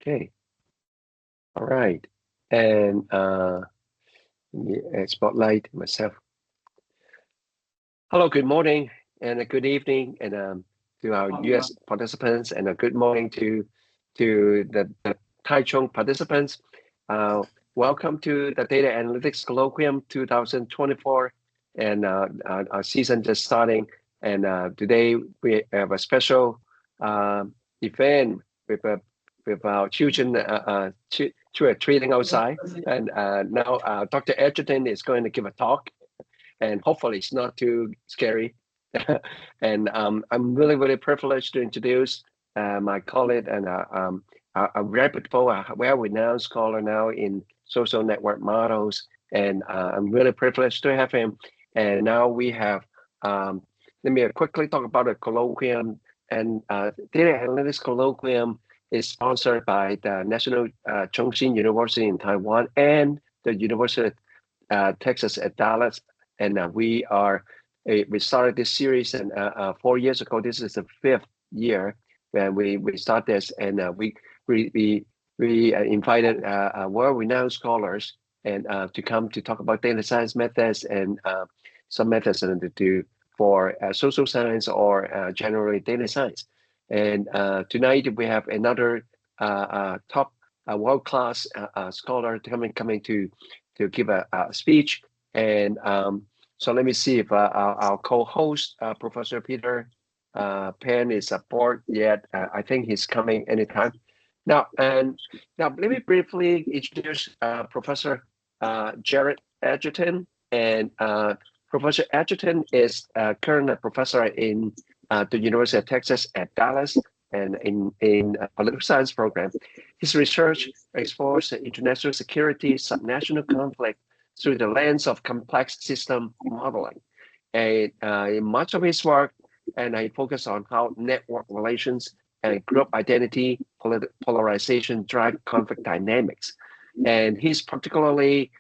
Okay. All right. And spotlight myself. Hello, good morning and a good evening, and to our US participants, and a good morning to the Taichung participants. Welcome to the Data Analytics Colloquium 2024, and our season just starting. And today we have a special event with our children treating outside. And now Dr. Edgerton is going to give a talk, and hopefully it's not too scary. And I'm really privileged to introduce my colleague and a reputable, well-renowned scholar now in social network models. And I'm really privileged to have him. And now we have, let me quickly talk about the colloquium. And Data Analytics Colloquium is sponsored by the National Chongqing University in Taiwan and the University of Texas at Dallas. And we started this series, and 4 years ago. This is the 5th year when we start this, and we invited world-renowned scholars and to come to talk about data science methods and some methods for social science or generally data science. And tonight we have another top world-class scholar coming to give a speech. And so let me see if our co-host, Professor Peter Pan, is aboard yet. I think he's coming anytime. Now let me briefly introduce Professor Jared Edgerton. And Professor Edgerton is currently a professor in the University of Texas at Dallas, and in a political science program. His research explores international security, subnational conflict through the lens of complex system modeling. And in much of his work, and I focus on how network relations and group identity, polarization drive conflict dynamics. And he's particularly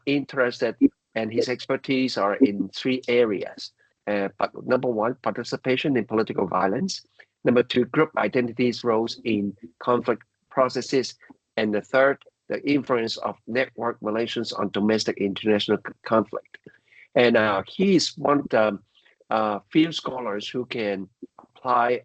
interested, and his expertise are in 3 areas. But number 1, participation in political violence. Number 2, group identities roles in conflict processes. And the third, the influence of network relations on domestic international conflict. And he is one of the few scholars who can apply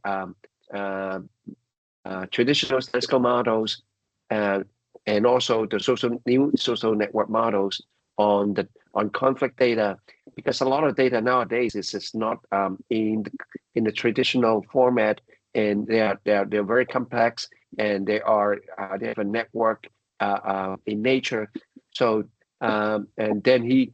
traditional statistical models and also the new social network models on conflict data, because a lot of data nowadays is not in the traditional format, and they're very complex, and they have a network in nature. So and then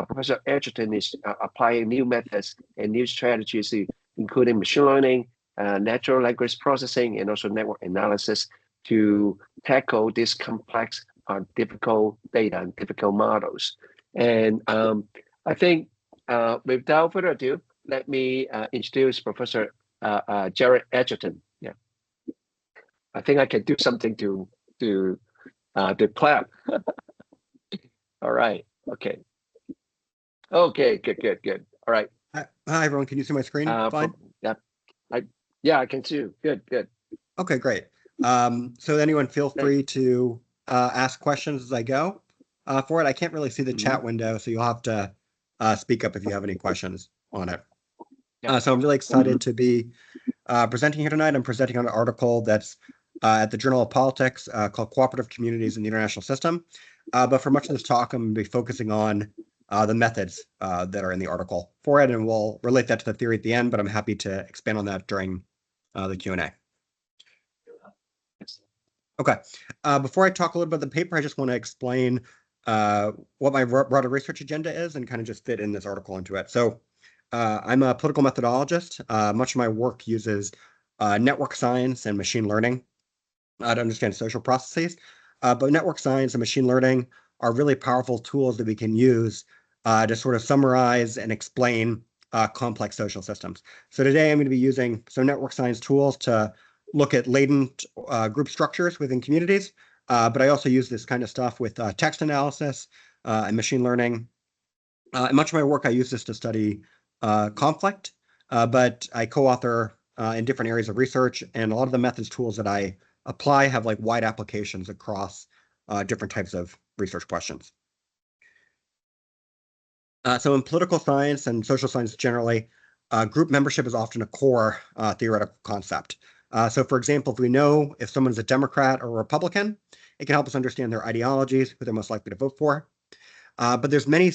Professor Edgerton is applying new methods and new strategies, including machine learning, natural language processing, and also network analysis to tackle this complex, difficult data and difficult models. And I think without further ado, let me introduce Professor Jared Edgerton. Yeah, I think I can do something to clap. All right. Okay. Okay. Good. All right. Hi, everyone. Can you see my screen? Fine. Yeah, I can see you. Good. Okay, great. So anyone feel free to ask questions as I go for it. I can't really see the chat window, so you'll have to speak up if you have any questions on it. So I'm really excited to be presenting here tonight. I'm presenting on an article that's at the Journal of Politics called Cooperative Communities in the International System. But for much of this talk, I'm going to be focusing on the methods that are in the article for it, and we'll relate that to the theory at the end, but I'm happy to expand on that during the Q&A. Okay, before I talk a little bit about the paper, I just want to explain what my broader research agenda is and kind of just fit in this article into it. So I'm a political methodologist. Much of my work uses network science and machine learning to understand social processes. But network science and machine learning are really powerful tools that we can use to sort of summarize and explain complex social systems. So today I'm going to be using some network science tools to look at latent group structures within communities, but I also use this kind of stuff with text analysis and machine learning. In much of my work, I use this to study conflict, but I co-author in different areas of research, and a lot of the methods tools that I have like wide applications across different types of research questions. So in political science and social science generally, group membership is often a core theoretical concept. So for example, if we know if someone's a Democrat or a Republican, it can help us understand their ideologies, who they're most likely to vote for. But there's many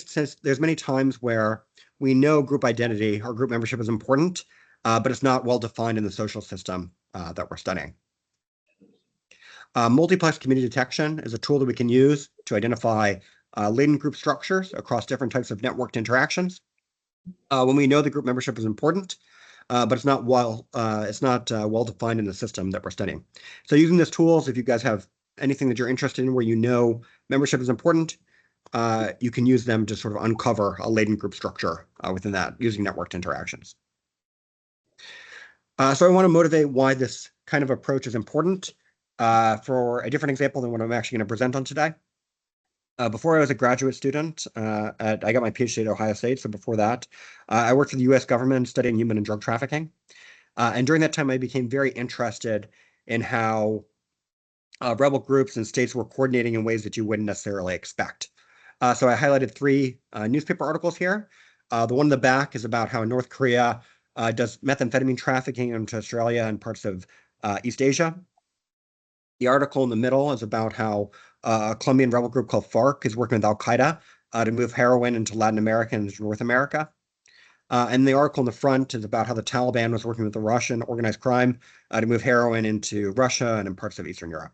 times where we know group identity or group membership is important, but it's not well defined in the social system that we're studying. Multiplex community detection is a tool that we can use to identify latent group structures across different types of networked interactions. When we know the group membership is important, but it's not well defined in the system that we're studying. So using these tools, if you guys have anything that you're interested in where you know membership is important, you can use them to sort of uncover a latent group structure within that using networked interactions. So I want to motivate why this kind of approach is important for a different example than what I'm actually going to present on today. Before I was a graduate student, I got my PhD at Ohio State. So before that, I worked for the US government studying human and drug trafficking. And during that time, I became very interested in how rebel groups and states were coordinating in ways that you wouldn't necessarily expect. So I highlighted 3 newspaper articles here. The one in the back is about how North Korea does methamphetamine trafficking into Australia and parts of East Asia. The article in the middle is about how a Colombian rebel group called FARC is working with Al-Qaeda to move heroin into Latin America and into North America. And the article in the front is about how the Taliban was working with the Russian organized crime to move heroin into Russia and in parts of Eastern Europe.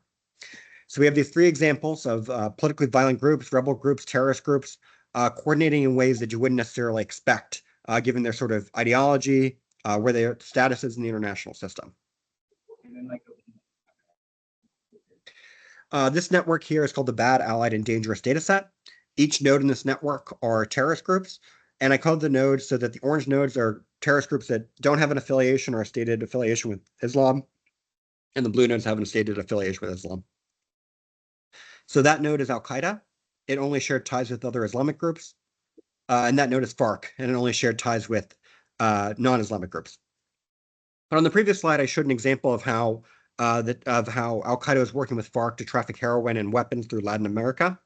So we have these 3 examples of politically violent groups, rebel groups, terrorist groups, coordinating in ways that you wouldn't necessarily expect, given their sort of ideology, where their status is in the international system. This network here is called the Bad, Allied, and Dangerous Dataset. Each node in this network are terrorist groups, and I called the nodes so that the orange nodes are terrorist groups that don't have an affiliation or a stated affiliation with Islam, and the blue nodes have a stated affiliation with Islam. So that node is Al-Qaeda. It only shared ties with other Islamic groups. And that node is FARC, and it only shared ties with non-Islamic groups. But on the previous slide, I showed an example of how Al-Qaeda is working with FARC to traffic heroin and weapons through Latin America.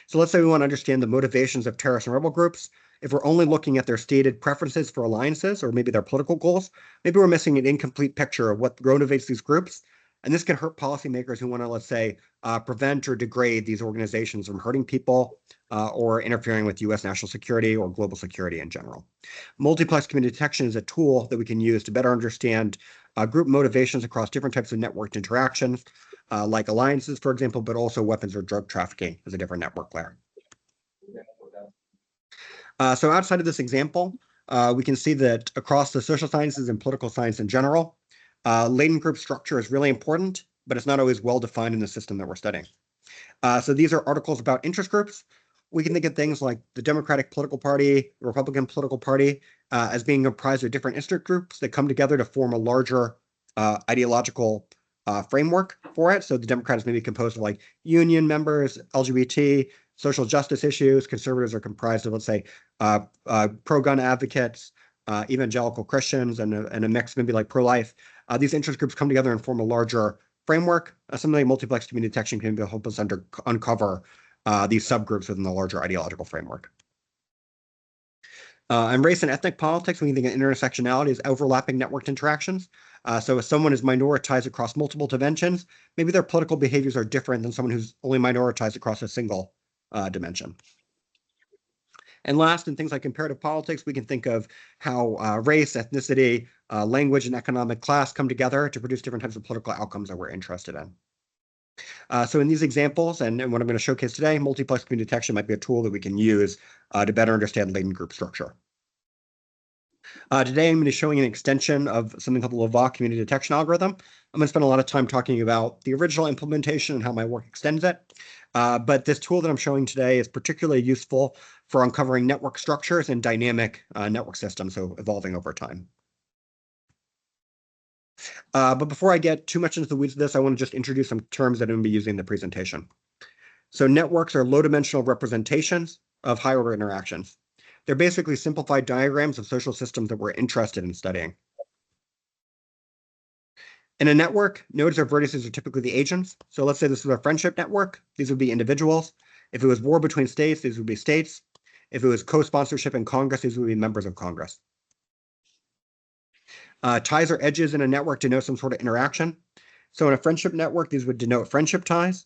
So let's say we want to understand the motivations of terrorist and rebel groups. If we're only looking at their stated preferences for alliances or maybe their political goals, maybe we're missing an incomplete picture of what motivates these groups. And this can hurt policymakers who want to, let's say, prevent or degrade these organizations from hurting people or interfering with U.S. national security or global security in general. Multiplex community detection is a tool that we can use to better understand group motivations across different types of networked interactions, like alliances, for example, but also weapons or drug trafficking as a different network layer. So outside of this example, we can see that across the social sciences and political science in general, latent group structure is really important, but it's not always well defined in the system that we're studying. So these are articles about interest groups. We can think of things like the Democratic political party, the Republican political party, as being comprised of different interest groups that come together to form a larger ideological framework for it. So the Democrats may be composed of like union members, LGBT, social justice issues. Conservatives are comprised of, let's say, pro-gun advocates, evangelical Christians, and a mix maybe like pro-life. These interest groups come together and form a larger framework. Something like multiplex community detection can help us uncover these subgroups within the larger ideological framework. In race and ethnic politics, we can think of intersectionality as overlapping networked interactions. So if someone is minoritized across multiple dimensions, maybe their political behaviors are different than someone who's only minoritized across a single dimension. And last, in things like comparative politics, we can think of how race, ethnicity, language, and economic class come together to produce different types of political outcomes that we're interested in. So in these examples, and what I'm going to showcase today, multiplex community detection might be a tool that we can use to better understand latent group structure. Today, I'm going to be showing an extension of something called the Lovac community detection algorithm. I'm going to spend a lot of time talking about the original implementation and how my work extends it. But this tool that I'm showing today is particularly useful for uncovering network structures and dynamic network systems, so evolving over time. But before I get too much into the weeds of this, I want to just introduce some terms that I'm going to be using in the presentation. So networks are low-dimensional representations of high-order interactions. They're basically simplified diagrams of social systems that we're interested in studying. In a network, nodes or vertices are typically the agents. So let's say this is a friendship network. These would be individuals. If it was war between states, these would be states. If it was co-sponsorship in Congress, these would be members of Congress. Ties or edges in a network denote some sort of interaction. So in a friendship network, these would denote friendship ties.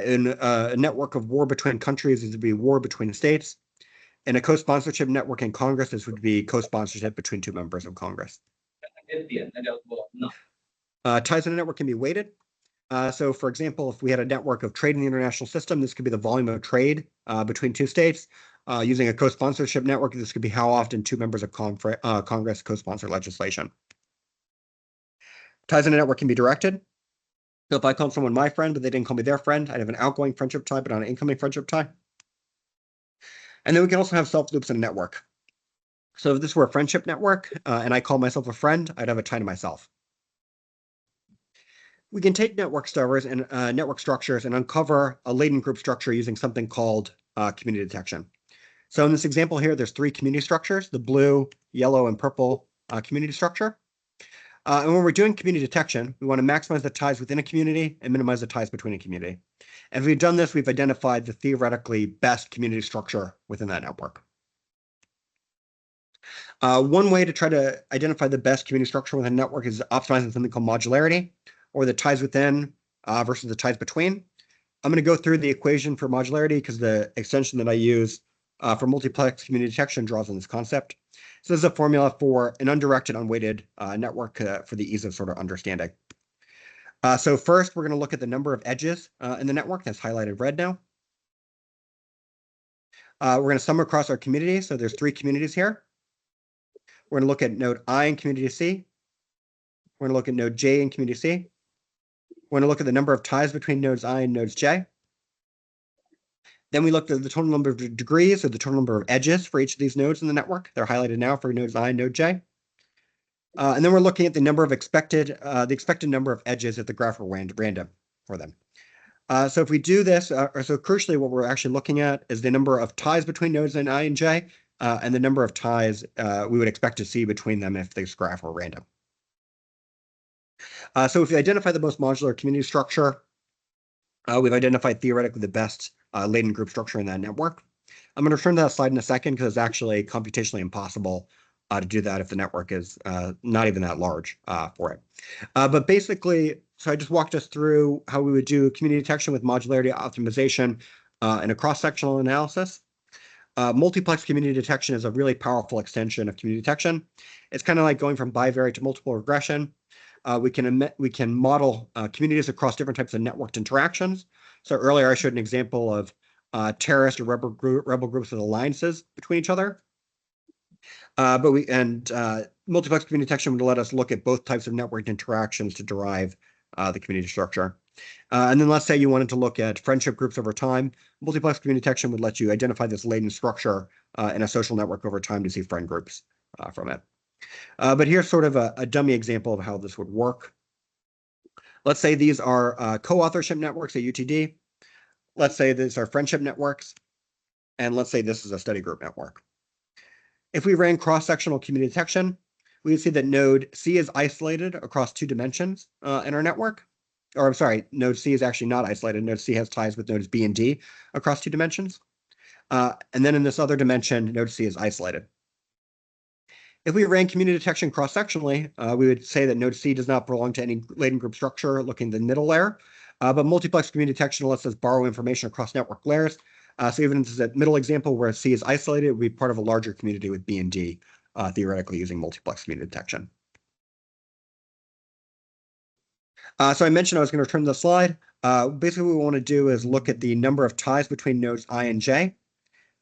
In a network of war between countries, these would be war between states. In a co-sponsorship network in Congress, this would be co-sponsorship between two members of Congress. Ties in a network can be weighted. So for example, if we had a network of trade in the international system, this could be the volume of trade between two states. Using a co-sponsorship network, this could be how often two members of Congress co-sponsor legislation. Ties in a network can be directed. So if I called someone my friend, but they didn't call me their friend, I'd have an outgoing friendship tie, but not an incoming friendship tie. And then we can also have self-loops in a network. So if this were a friendship network and I call myself a friend, I'd have a tie to myself. We can take network structures and uncover a latent group structure using something called community detection. So in this example here, there's three community structures, the blue, yellow, and purple community structure. And when we're doing community detection, we want to maximize the ties within a community and minimize the ties between a community. And if we've done this, we've identified the theoretically best community structure within that network. One way to try to identify the best community structure within a network is optimizing something called modularity, or the ties within versus the ties between. I'm going to go through the equation for modularity because the extension that I use for multiplex community detection draws on this concept. So this is a formula for an undirected, unweighted network for the ease of sort of understanding. So first, we're going to look at the number of edges in the network. That's highlighted red now. We're going to sum across our communities. So there's three communities here. We're going to look at node I in community C. We're going to look at node J in community C. We're going to look at the number of ties between nodes I and nodes J. Then we looked at the total number of degrees, or the total number of edges for each of these nodes in the network. They're highlighted now for nodes I and node J. And then we're looking at the number of expected number of edges if the graph were random for them. So if we do this, so crucially, what we're actually looking at is the number of ties between nodes I and J, and the number of ties we would expect to see between them if this graph were random. So if we identify the most modular community structure, we've identified theoretically the best latent group structure in that network. I'm going to return to that slide in a second because it's actually computationally impossible to do that if the network is not even that large for it. But basically, so I just walked us through how we would do community detection with modularity optimization and a cross-sectional analysis. Multiplex community detection is a really powerful extension of community detection. It's kind of like going from bivariate to multiple regression. We can model communities across different types of networked interactions. So earlier I showed an example of terrorist or rebel groups with alliances between each other. Multiplex community detection would let us look at both types of networked interactions to derive the community structure. And then let's say you wanted to look at friendship groups over time. Multiplex community detection would let you identify this latent structure in a social network over time to see friend groups from it. But here's sort of a dummy example of how this would work. Let's say these are co-authorship networks at UTD. Let's say these are friendship networks. And let's say this is a study group network. If we ran cross-sectional community detection, we would see that node C is isolated across two dimensions in our network. Or I'm sorry, node C is actually not isolated. Node C has ties with nodes B and D across two dimensions. And then in this other dimension, node C is isolated. If we ran community detection cross-sectionally, we would say that node C does not belong to any latent group structure looking at the middle layer, but multiplex community detection lets us borrow information across network layers. So even in this middle example where C is isolated, it would be part of a larger community with B and D, theoretically using multiplex community detection. So I mentioned I was going to return to the slide. Basically, what we want to do is look at the number of ties between nodes I and J.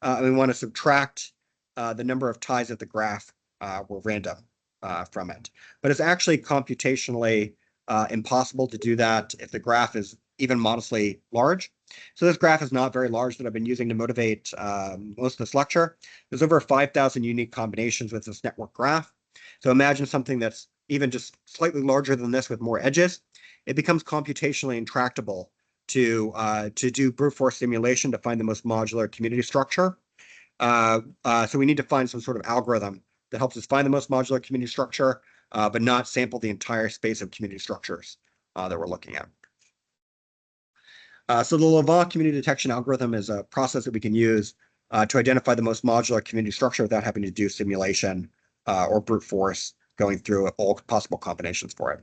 And we want to subtract the number of ties at the graph were random from it. But it's actually computationally impossible to do that if the graph is even modestly large. So this graph is not very large that I've been using to motivate most of this lecture. There's over 5,000 unique combinations with this network graph. So imagine something that's even just slightly larger than this with more edges. It becomes computationally intractable to do brute force simulation to find the most modular community structure. So we need to find some sort of algorithm that helps us find the most modular community structure but not sample the entire space of community structures that we're looking at. So the Lavaux community detection algorithm is a process that we can use to identify the most modular community structure without having to do simulation or brute force going through all possible combinations for it.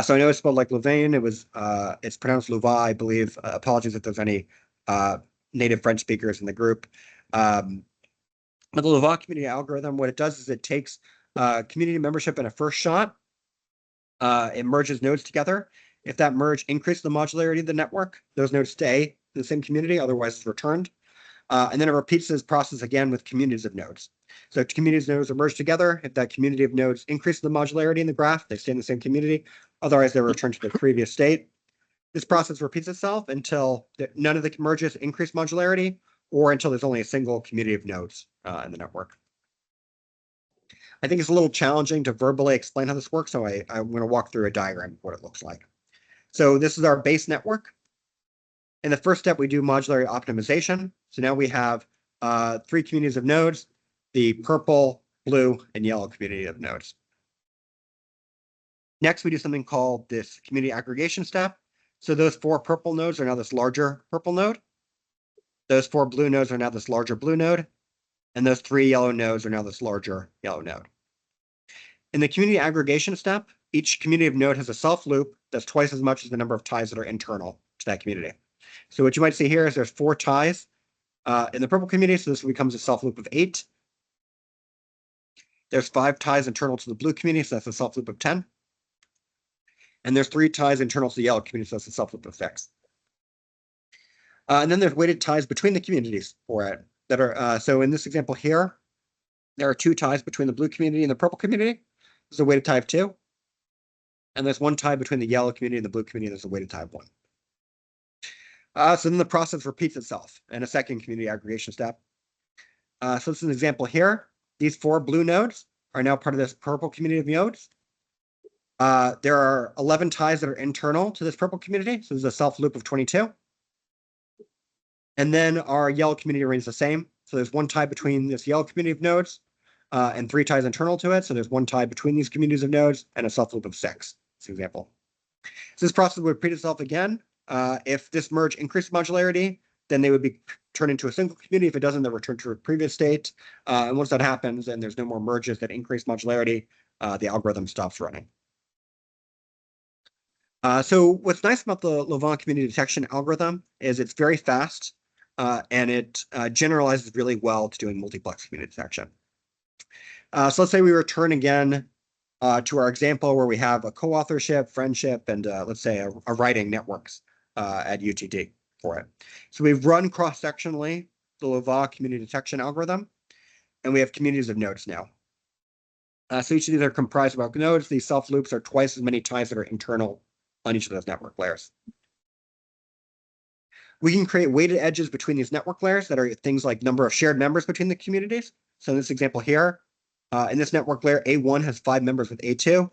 So I know it's spelled like Louvain. It's pronounced Louvain, I believe. Apologies if there's any native French speakers in the group. But the Louvain community algorithm, what it does is it takes community membership in a first shot. It merges nodes together. If that merge increases the modularity of the network, those nodes stay in the same community, otherwise it's returned. And then it repeats this process again with communities of nodes. So if communities of nodes are merged together, if that community of nodes increases the modularity in the graph, they stay in the same community. Otherwise, they return to their previous state. This process repeats itself until none of the merges increase modularity, or until there's only a single community of nodes in the network. I think it's a little challenging to verbally explain how this works, so I'm going to walk through a diagram of what it looks like. So this is our base network. In the first step, we do modularity optimization. So now we have 3 communities of nodes, the purple, blue, and yellow community of nodes. Next, we do something called this community aggregation step. So those 4 purple nodes are now this larger purple node. Those 4 blue nodes are now this larger blue node. And those 3 yellow nodes are now this larger yellow node. In the community aggregation step, each community of node has a self loop that's twice as much as the number of ties that are internal to that community. So what you might see here is there's 4 ties in the purple community, so this becomes a self loop of 8. There's 5 ties internal to the blue community, so that's a self loop of 10. And there's 3 ties internal to the yellow community, so that's a self loop of 6. And then there's weighted ties between the communities for it that are, so in this example here, there are 2 ties between the blue community and the purple community. There's a weighted tie of 2. And there's 1 tie between the yellow community and the blue community. There's a weighted tie of 1. So then the process repeats itself in a second community aggregation step. So this is an example here. These 4 blue nodes are now part of this purple community of nodes. There are 11 ties that are internal to this purple community. So there's a self loop of 22. And then our yellow community remains the same. So there's 1 tie between this yellow community of nodes and 3 ties internal to it. So there's 1 tie between these communities of nodes and a self loop of 6. This example. So this process would repeat itself again. If this merge increased modularity, then they would be turned into a single community. If it doesn't, they'll return to a previous state. And once that happens, and there's no more merges that increase modularity, the algorithm stops running. So what's nice about the Louvain community detection algorithm is it's very fast, and it generalizes really well to doing multiplex community detection. So let's say we return again to our example where we have a co-authorship, friendship, and let's say a writing networks at UTD for it. So we've run cross-sectionally the Louvain community detection algorithm, and we have communities of nodes now. So each of these are comprised of our nodes. These self loops are twice as many ties that are internal on each of those network layers. We can create weighted edges between these network layers that are things like number of shared members between the communities. So in this example here, in this network layer, A1 has 5 members with A2,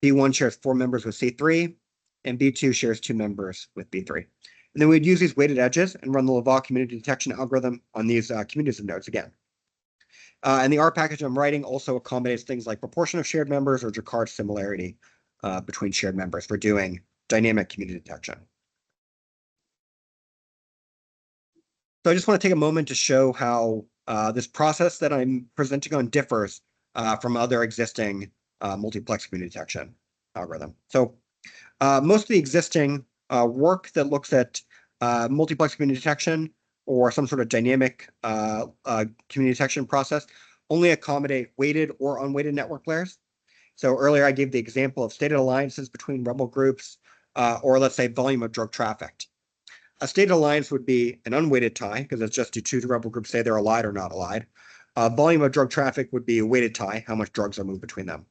B1 shares 4 members with C3, and B2 shares 2 members with B3. And then we'd use these weighted edges and run the Louvain community detection algorithm on these communities of nodes again. And the R package I'm writing also accommodates things like proportion of shared members or Jacquard similarity between shared members for doing dynamic community detection. So I just want to take a moment to show how this process that I'm presenting on differs from other existing multiplex community detection algorithm. So most of the existing work that looks at multiplex community detection or some sort of dynamic community detection process only accommodate weighted or unweighted network layers. So earlier I gave the example of stated alliances between rebel groups, or let's say volume of drug trafficked. A stated alliance would be an unweighted tie, because it's just do 2 rebel groups say they're allied or not allied. Volume of drug traffic would be a weighted tie, how much drugs are moved between them.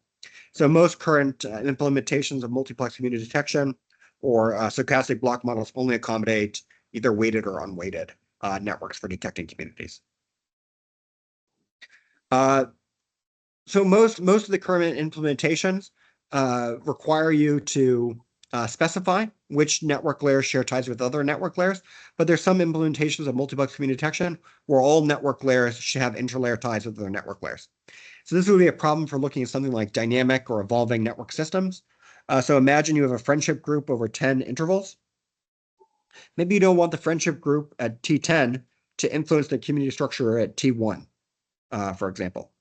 So most current implementations of multiplex community detection or stochastic block models only accommodate either weighted or unweighted networks for detecting communities. So most of the current implementations require you to specify which network layers share ties with other network layers, but there's some implementations of multiplex community detection where all network layers should have interlayer ties with other network layers. So this would be a problem for looking at something like dynamic or evolving network systems. So imagine you have a friendship group over 10 intervals. Maybe you don't want the friendship group at T10 to influence the community structure at T1, for example.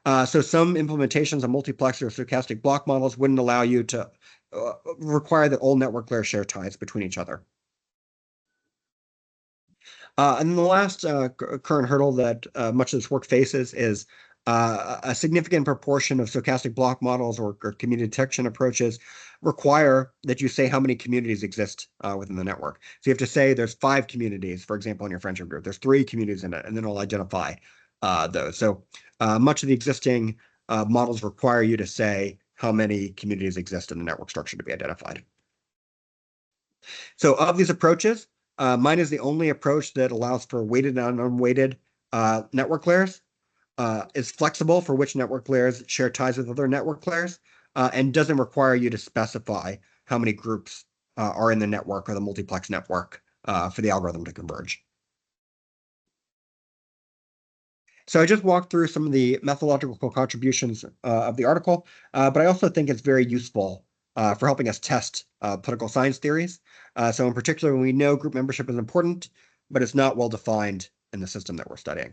So some implementations of multiplexer or stochastic block models wouldn't allow you to require that all network layers share ties between each other. And then the last current hurdle that much of this work faces is a significant proportion of stochastic block models or community detection approaches require that you say how many communities exist within the network. So you have to say there's 5 communities, for example, in your friendship group. There's 3 communities in it, and then it'll identify those. So much of the existing models require you to say how many communities exist in the network structure to be identified. So of these approaches, mine is the only approach that allows for weighted and unweighted network layers, is flexible for which network layers share ties with other network layers, and doesn't require you to specify how many groups are in the network or the multiplex network for the algorithm to converge. So I just walked through some of the methodological contributions of the article, but I also think it's very useful for helping us test political science theories. So in particular, we know group membership is important, but it's not well defined in the system that we're studying.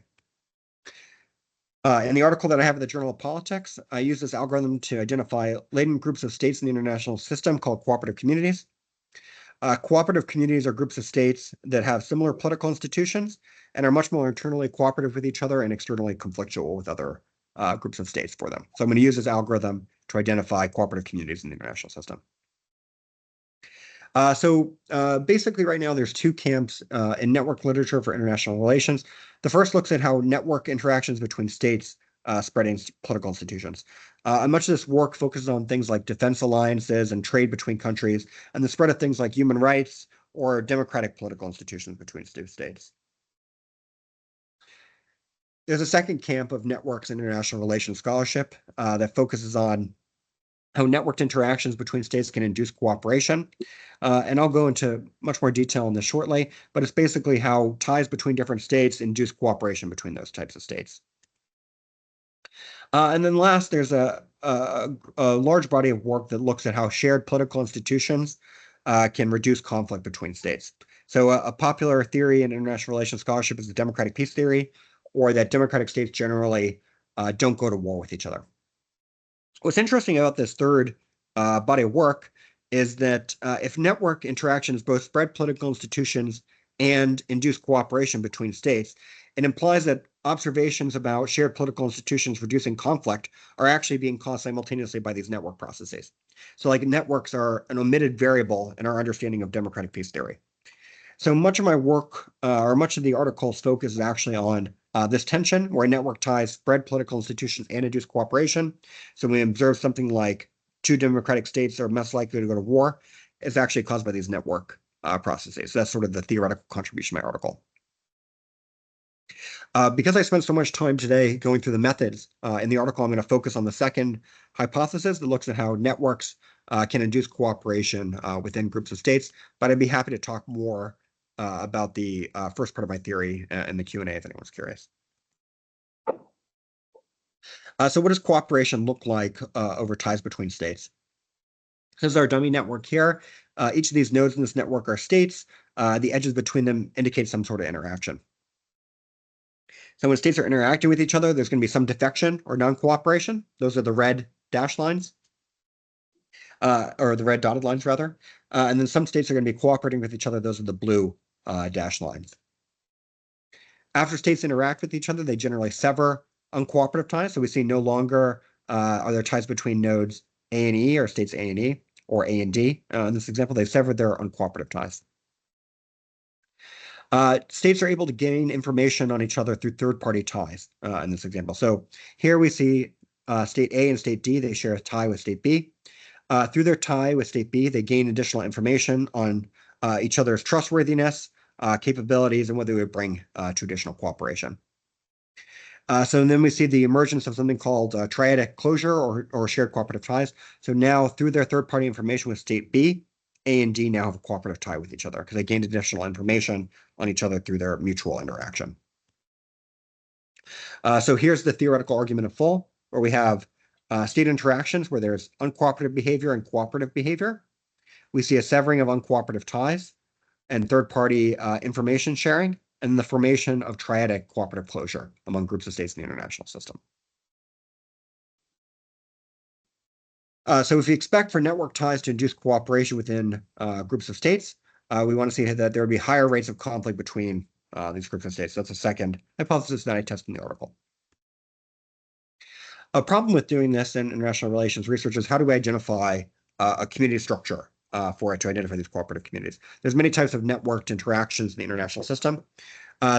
In the article that I have in the Journal of Politics, I use this algorithm to identify latent groups of states in the international system called cooperative communities. Cooperative communities are groups of states that have similar political institutions and are much more internally cooperative with each other and externally conflictual with other groups of states for them. So I'm going to use this algorithm to identify cooperative communities in the international system. Basically right now there's 2 camps in network literature for international relations. The first looks at how network interactions between states spread in political institutions. And much of this work focuses on things like defense alliances and trade between countries, and the spread of things like human rights or democratic political institutions between states. There's a second camp of networks and international relations scholarship that focuses on how networked interactions between states can induce cooperation. And I'll go into much more detail on this shortly, but it's basically how ties between different states induce cooperation between those types of states. And then last, there's a large body of work that looks at how shared political institutions can reduce conflict between states. So a popular theory in international relations scholarship is the democratic peace theory, or that democratic states generally don't go to war with each other. What's interesting about this third body of work is that if network interactions both spread political institutions and induce cooperation between states, it implies that observations about shared political institutions reducing conflict are actually being caused simultaneously by these network processes. So like networks are an omitted variable in our understanding of democratic peace theory. So much of my work, or much of the article's focus is actually on this tension where network ties spread political institutions and induce cooperation. So we observe something like 2 democratic states are less likely to go to war. It's actually caused by these network processes. So that's sort of the theoretical contribution of my article. Because I spent so much time today going through the methods in the article, I'm going to focus on the second hypothesis that looks at how networks can induce cooperation within groups of states, but I'd be happy to talk more about the first part of my theory in the Q&A if anyone's curious. So what does cooperation look like over ties between states? This is our dummy network here. Each of these nodes in this network are states. The edges between them indicate some sort of interaction. So when states are interacting with each other, there's going to be some defection or non-cooperation. Those are the red dashed lines, or the red dotted lines, rather. And then some states are going to be cooperating with each other. Those are the blue dashed lines. After states interact with each other, they generally sever uncooperative ties. So we see no longer are there ties between nodes A and E, or states A and E, or A and D. In this example, they severed their uncooperative ties. States are able to gain information on each other through third-party ties in this example. So here we see state A and state D, they share a tie with state B. Through their tie with state B, they gain additional information on each other's trustworthiness, capabilities, and what they would bring to additional cooperation. So then we see the emergence of something called triadic closure or shared cooperative ties. So now through their third-party information with state B, A and D now have a cooperative tie with each other because they gained additional information on each other through their mutual interaction. So here's the theoretical argument in full. where we have state interactions where there's uncooperative behavior and cooperative behavior. We see a severing of uncooperative ties and third-party information sharing, and the formation of triadic cooperative closure among groups of states in the international system. So if we expect for network ties to induce cooperation within groups of states, we want to see that there would be higher rates of conflict between these groups of states. That's a second hypothesis that I test in the article. A problem with doing this in international relations research is how do we identify a community structure for it to identify these cooperative communities? There's many types of networked interactions in the international system.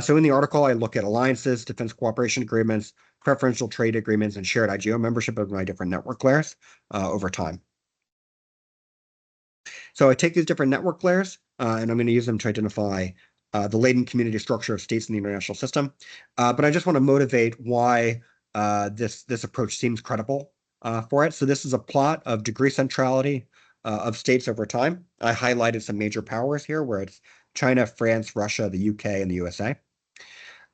So in the article, I look at alliances, defense cooperation agreements, preferential trade agreements, and shared IGO membership of my different network layers over time. So I take these different network layers, and I'm going to use them to identify the latent community structure of states in the international system. But I just want to motivate why this approach seems credible for it. So this is a plot of degree centrality of states over time. I highlighted some major powers here, where it's China, France, Russia, the UK, and the USA.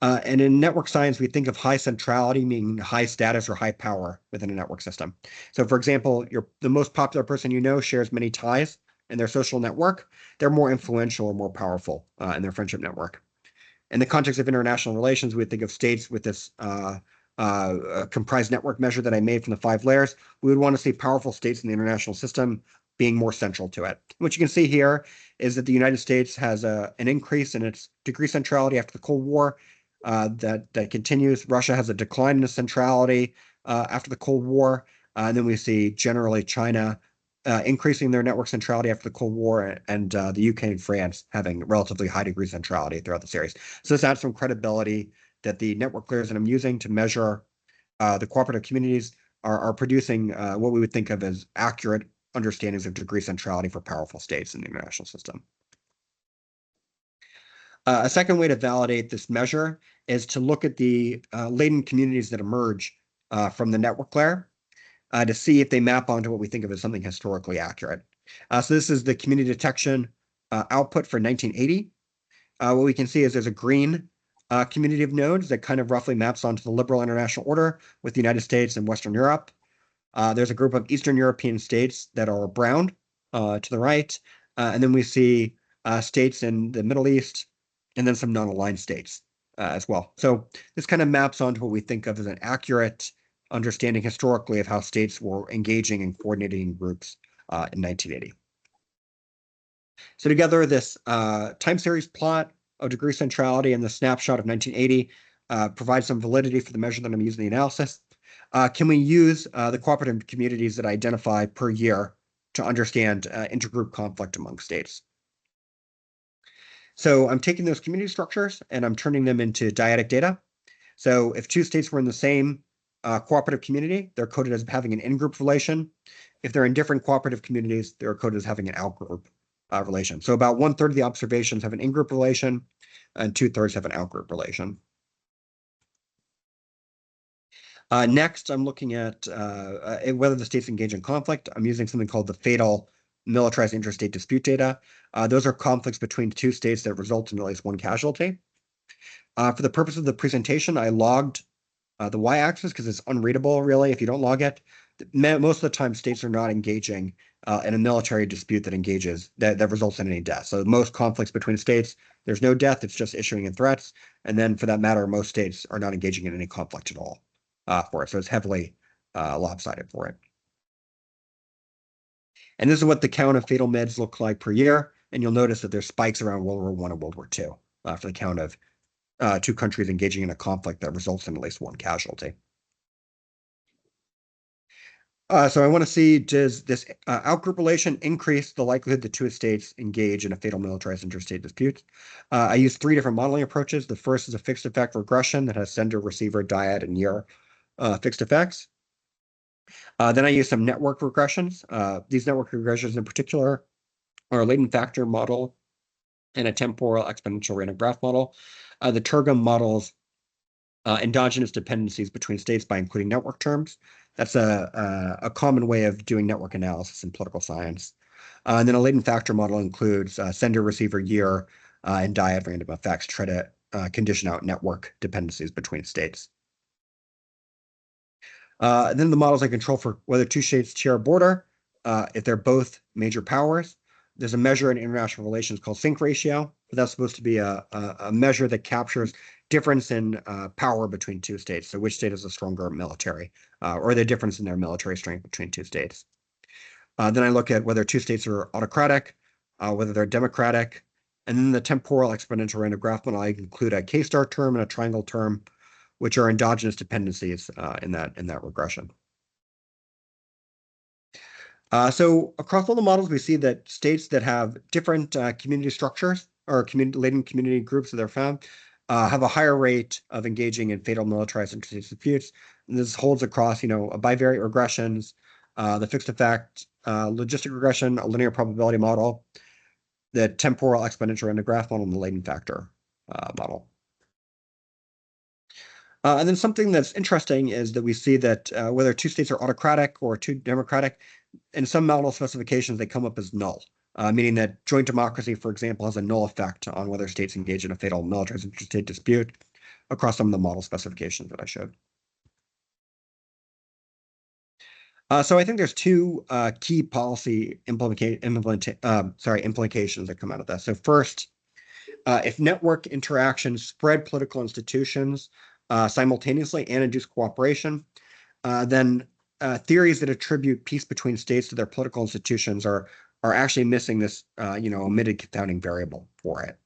And in network science, we think of high centrality meaning high status or high power within a network system. So for example, the most popular person you know shares many ties in their social network. They're more influential or more powerful in their friendship network. In the context of international relations, we think of states with this comprised network measure that I made from the 5 layers. We would want to see powerful states in the international system being more central to it. What you can see here is that the United States has an increase in its degree centrality after the Cold War that continues. Russia has a decline in its centrality after the Cold War. And then we see generally China increasing their network centrality after the Cold War, and the UK and France having relatively high degree centrality throughout the series. So this adds some credibility that the network layers that I'm using to measure the cooperative communities are producing what we would think of as accurate understandings of degree centrality for powerful states in the international system. A second way to validate this measure is to look at the latent communities that emerge from the network layer to see if they map onto what we think of as something historically accurate. So this is the community detection output for 1980. What we can see is there's a green community of nodes that kind of roughly maps onto the liberal international order with the United States and Western Europe. There's a group of Eastern European states that are brown to the right. And then we see states in the Middle East, and then some non-aligned states as well. So this kind of maps onto what we think of as an accurate understanding historically of how states were engaging and coordinating groups in 1980. So together, this time series plot of degree centrality and the snapshot of 1980 provides some validity for the measure that I'm using in the analysis. Can we use the cooperative communities that I identify per year to understand intergroup conflict among states? So I'm taking those community structures and I'm turning them into dyadic data. So if 2 states were in the same cooperative community, they're coded as having an in-group relation. If they're in different cooperative communities, they're coded as having an out-group relation. So about 1/3 of the observations have an in-group relation and 2/3 have an out-group relation. Next, I'm looking at whether the states engage in conflict. I'm using something called the fatal militarized interstate dispute data. Those are conflicts between 2 states that result in at least 1 casualty. For the purpose of the presentation, I logged the y-axis because it's unreadable, really, if you don't log it. Most of the time, states are not engaging in a military dispute that results in any death. So most conflicts between states, there's no death, it's just issuing in threats. And then for that matter, most states are not engaging in any conflict at all for it. So it's heavily lopsided for it. And this is what the count of fatal mids look like per year. And you'll notice that there's spikes around World War I and World War II for the count of 2 countries engaging in a conflict that results in at least 1 casualty. So I want to see, does this outgroup relation increase the likelihood that 2 states engage in a fatal militarized interstate dispute? I use 3 different modeling approaches. The first is a fixed effect regression that has sender, receiver, dyad, and year fixed effects. Then I use some network regressions. These network regressions in particular are a latent factor model and a temporal exponential random graph model. The Turgum models endogenous dependencies between states by including network terms. That's a common way of doing network analysis in political science. And then a latent factor model includes sender, receiver, year, and dyad random effects to try to condition out network dependencies between states. Then the models I control for whether two states share a border, if they're both major powers. There's a measure in international relations called sync ratio, but that's supposed to be a measure that captures difference in power between two states. So which state has a stronger military, or the difference in their military strength between two states. Then I look at whether two states are autocratic, whether they're democratic, and then the temporal exponential random graph model, I include a K-star term and a triangle term, which are endogenous dependencies in that regression. So across all the models, we see that states that have different community structures or latent community groups that they're found have a higher rate of engaging in fatal militarized interstate disputes. And this holds across, bivariate regressions, the fixed effect, logistic regression, a linear probability model, the temporal exponential random graph model, and the latent factor model. And then something that's interesting is that we see that whether two states are autocratic or two democratic, in some model specifications, they come up as null, meaning that joint democracy, for example, has a null effect on whether states engage in a fatal militarized interstate dispute across some of the model specifications that I showed. So I think there's two key policy implications that come out of that. So first, if network interactions spread political institutions simultaneously and induce cooperation, then theories that attribute peace between states to their political institutions are actually missing this omitted confounding variable for it.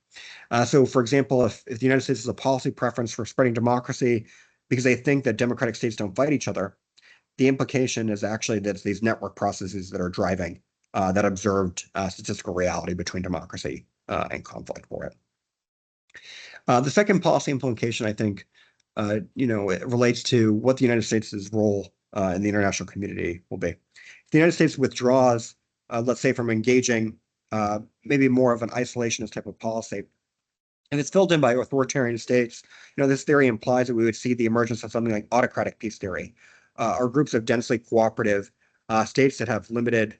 So for example, if the United States has a policy preference for spreading democracy because they think that democratic states don't fight each other, the implication is actually that it's these network processes that are driving that observed statistical reality between democracy and conflict for it. The second policy implication, I think, it relates to what the United States' role in the international community will be. If the United States withdraws, let's say, from engaging maybe more of an isolationist type of policy, and it's filled in by authoritarian states, this theory implies that we would see the emergence of something like autocratic peace theory, or groups of densely cooperative states that have limited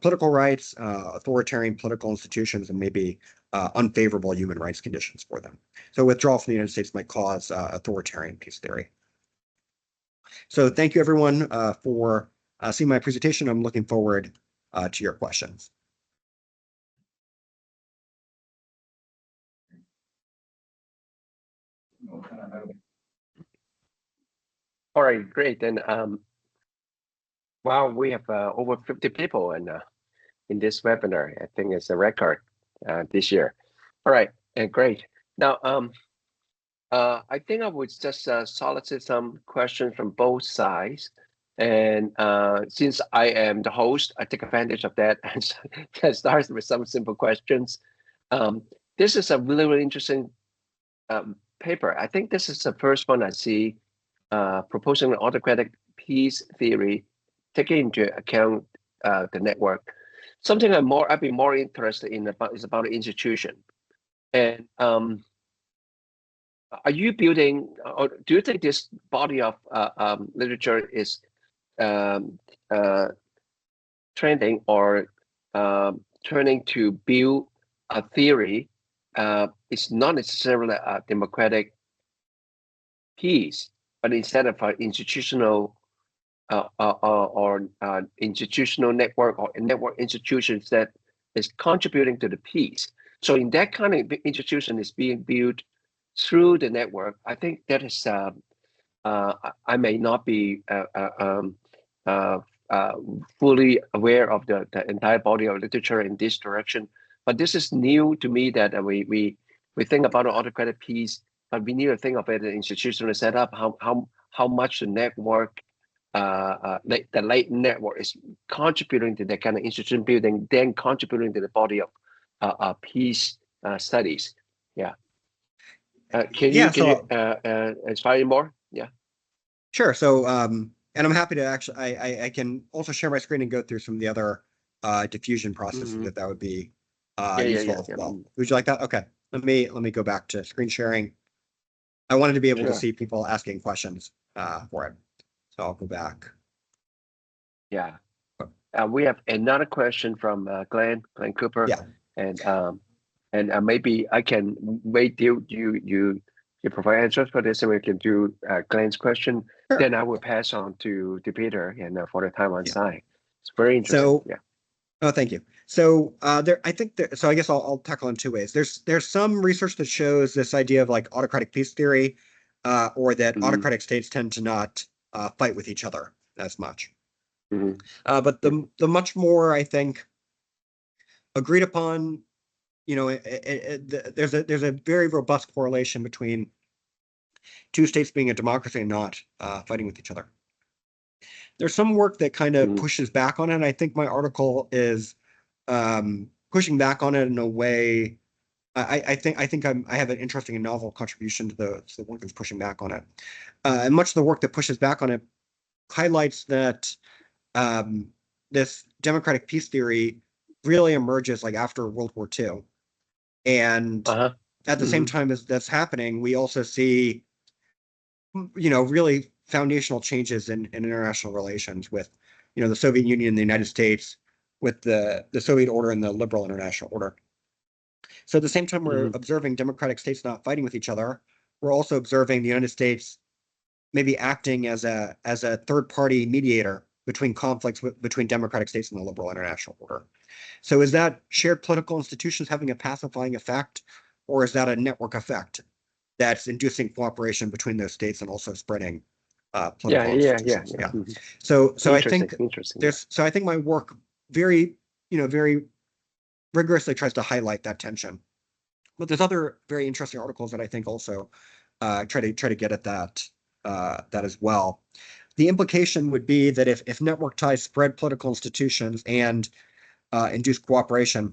political rights, authoritarian political institutions, and maybe unfavorable human rights conditions for them. So withdrawal from the United States might cause authoritarian peace theory. So thank you, everyone, for seeing my presentation. I'm looking forward to your questions. All right, great. And wow, we have over 50 people in this webinar. I think it's a record this year. All right, and great. Now, I think I would just solicit some questions from both sides. And since I am the host, I take advantage of that and start with some simple questions. This is a really, really interesting paper. I think this is the first one I see proposing an autocratic peace theory, taking into account the network. Something I'd be more interested in is about the institution. And are you building, or do you think this body of literature is trending or turning to build a theory? It's not necessarily a democratic peace, but instead of an institutional or institutional network or network institutions that is contributing to the peace. So in that kind of institution is being built through the network, I think that is, I may not be fully aware of the entire body of literature in this direction, but this is new to me that we think about an autocratic peace, but we need to think of it as an institutional setup, how much the network, the latent network is contributing to that kind of institution building, then contributing to the body of peace studies. Yeah. Can you inspire more? Yeah. Sure. So, and I'm happy to actually, I can also share my screen and go through some of the other diffusion processes that would be useful as well. Would you like that? Okay. Let me go back to screen sharing. I wanted to be able to see people asking questions for it. So I'll go back. Yeah. We have another question from Glenn Cooper. Yeah. And maybe I can wait till you you provide answers for this, and we can do Glenn's question. Sure. Then I will pass on to Peter and for the Taiwan Yeah. side. It's very interesting. So, yeah. Oh, thank you. So I think so I guess I'll tackle in two ways. There's some research that shows this idea of like autocratic peace theory, or that autocratic states tend to not fight with each other as much. But the much more, I think, agreed upon, there's a very robust correlation between two states being a democracy and not fighting with each other. There's some work that kind of pushes back on it. I think my article is pushing back on it in a way. I think I have an interesting and novel contribution to the work that's pushing back on it. And much of the work that pushes back on it highlights that this democratic peace theory really emerges like after World War II. And at the same time as that's happening, we also see, really foundational changes in international relations with, the Soviet Union and the United States, with the Soviet order and the liberal international order. So at the same time we're observing democratic states not fighting with each other, we're also observing the United States maybe acting as a third-party mediator between conflicts between democratic states and the liberal international order. So is that shared political institutions having a pacifying effect, or is that a network effect that's inducing cooperation between those states and also spreading political institutions? Yeah. So I think I think my work very rigorously tries to highlight that tension. But there's other very interesting articles that I think also try to get at that as well. The implication would be that if network ties spread political institutions and induce cooperation,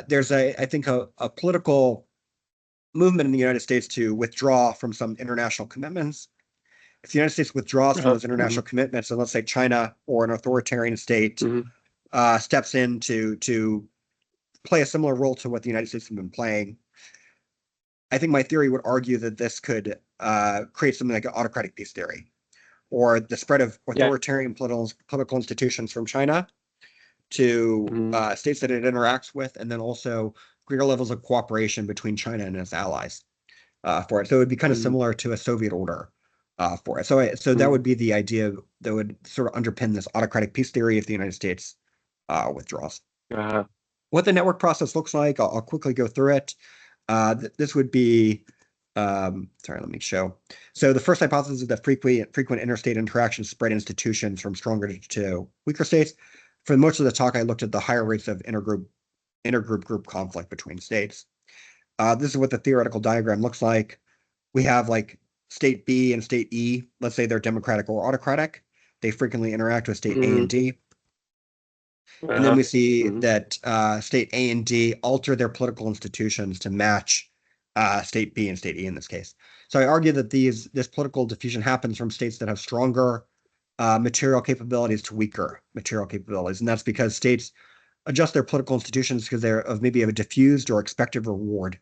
there's I think a political movement in the United States to withdraw from some international commitments. If the United States withdraws from those international commitments, and let's say China or an authoritarian state steps in to play a similar role to what the United States has been playing, I think my theory would argue that this could create something like an autocratic peace theory, or the spread of authoritarian political institutions from China to states that it interacts with, and then also greater levels of cooperation between China and its allies for it. So it would be kind of similar to a Soviet order for it. So that would be the idea that would sort of underpin this autocratic peace theory if the United States withdraws. What the network process looks like, I'll quickly go through it. This would be, sorry, let me show. So the first hypothesis is that frequent interstate interactions spread institutions from stronger to weaker states. For most of the talk, I looked at the higher rates of intergroup conflict between states. This is what the theoretical diagram looks like. We have like state B and state E. Let's say they're democratic or autocratic. They frequently interact with state A and D. And then we see that state A and D alter their political institutions to match state B and state E in this case. So I argue that this political diffusion happens from states that have stronger material capabilities to weaker material capabilities. And that's because states adjust their political institutions because they're of maybe a diffused or expected reward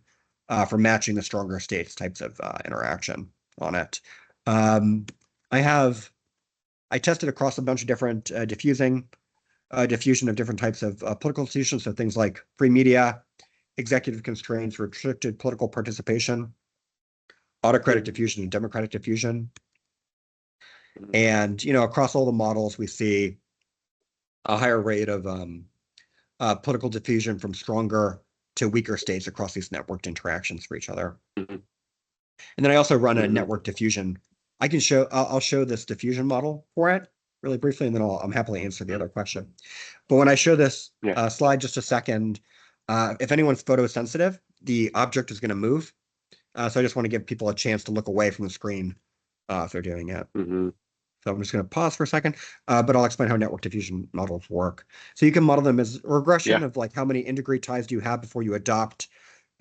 for matching the stronger states types of interaction on it. I tested across a bunch of different diffusion of different types of political institutions. So things like free media, executive constraints, restricted political participation, autocratic diffusion, and democratic diffusion. And, across all the models, we see a higher rate of political diffusion from stronger to weaker states across these networked interactions for each other. And then I also run a network diffusion. I'll show this diffusion model for it really briefly, and then I'm happily answer the other question. But when I show this slide, just a second, if anyone's photosensitive, the object is going to move. So I just want to give people a chance to look away from the screen if they're doing it. So I'm just going to pause for a second, but I'll explain how network diffusion models work. So you can model them as a regression of like how many integrate ties do you have before you adopt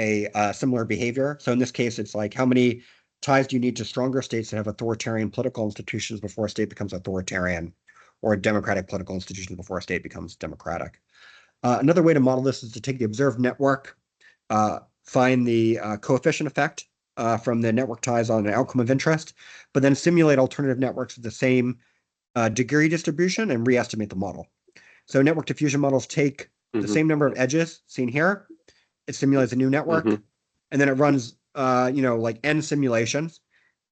a similar behavior. So in this case, it's like how many ties do you need to stronger states that have authoritarian political institutions before a state becomes authoritarian, or democratic political institutions before a state becomes democratic. Another way to model this is to take the observed network, find the coefficient effect from the network ties on an outcome of interest, but then simulate alternative networks with the same degree distribution and re-estimate the model. So network diffusion models take the same number of edges seen here. It simulates a new network, and then it runs like n simulations,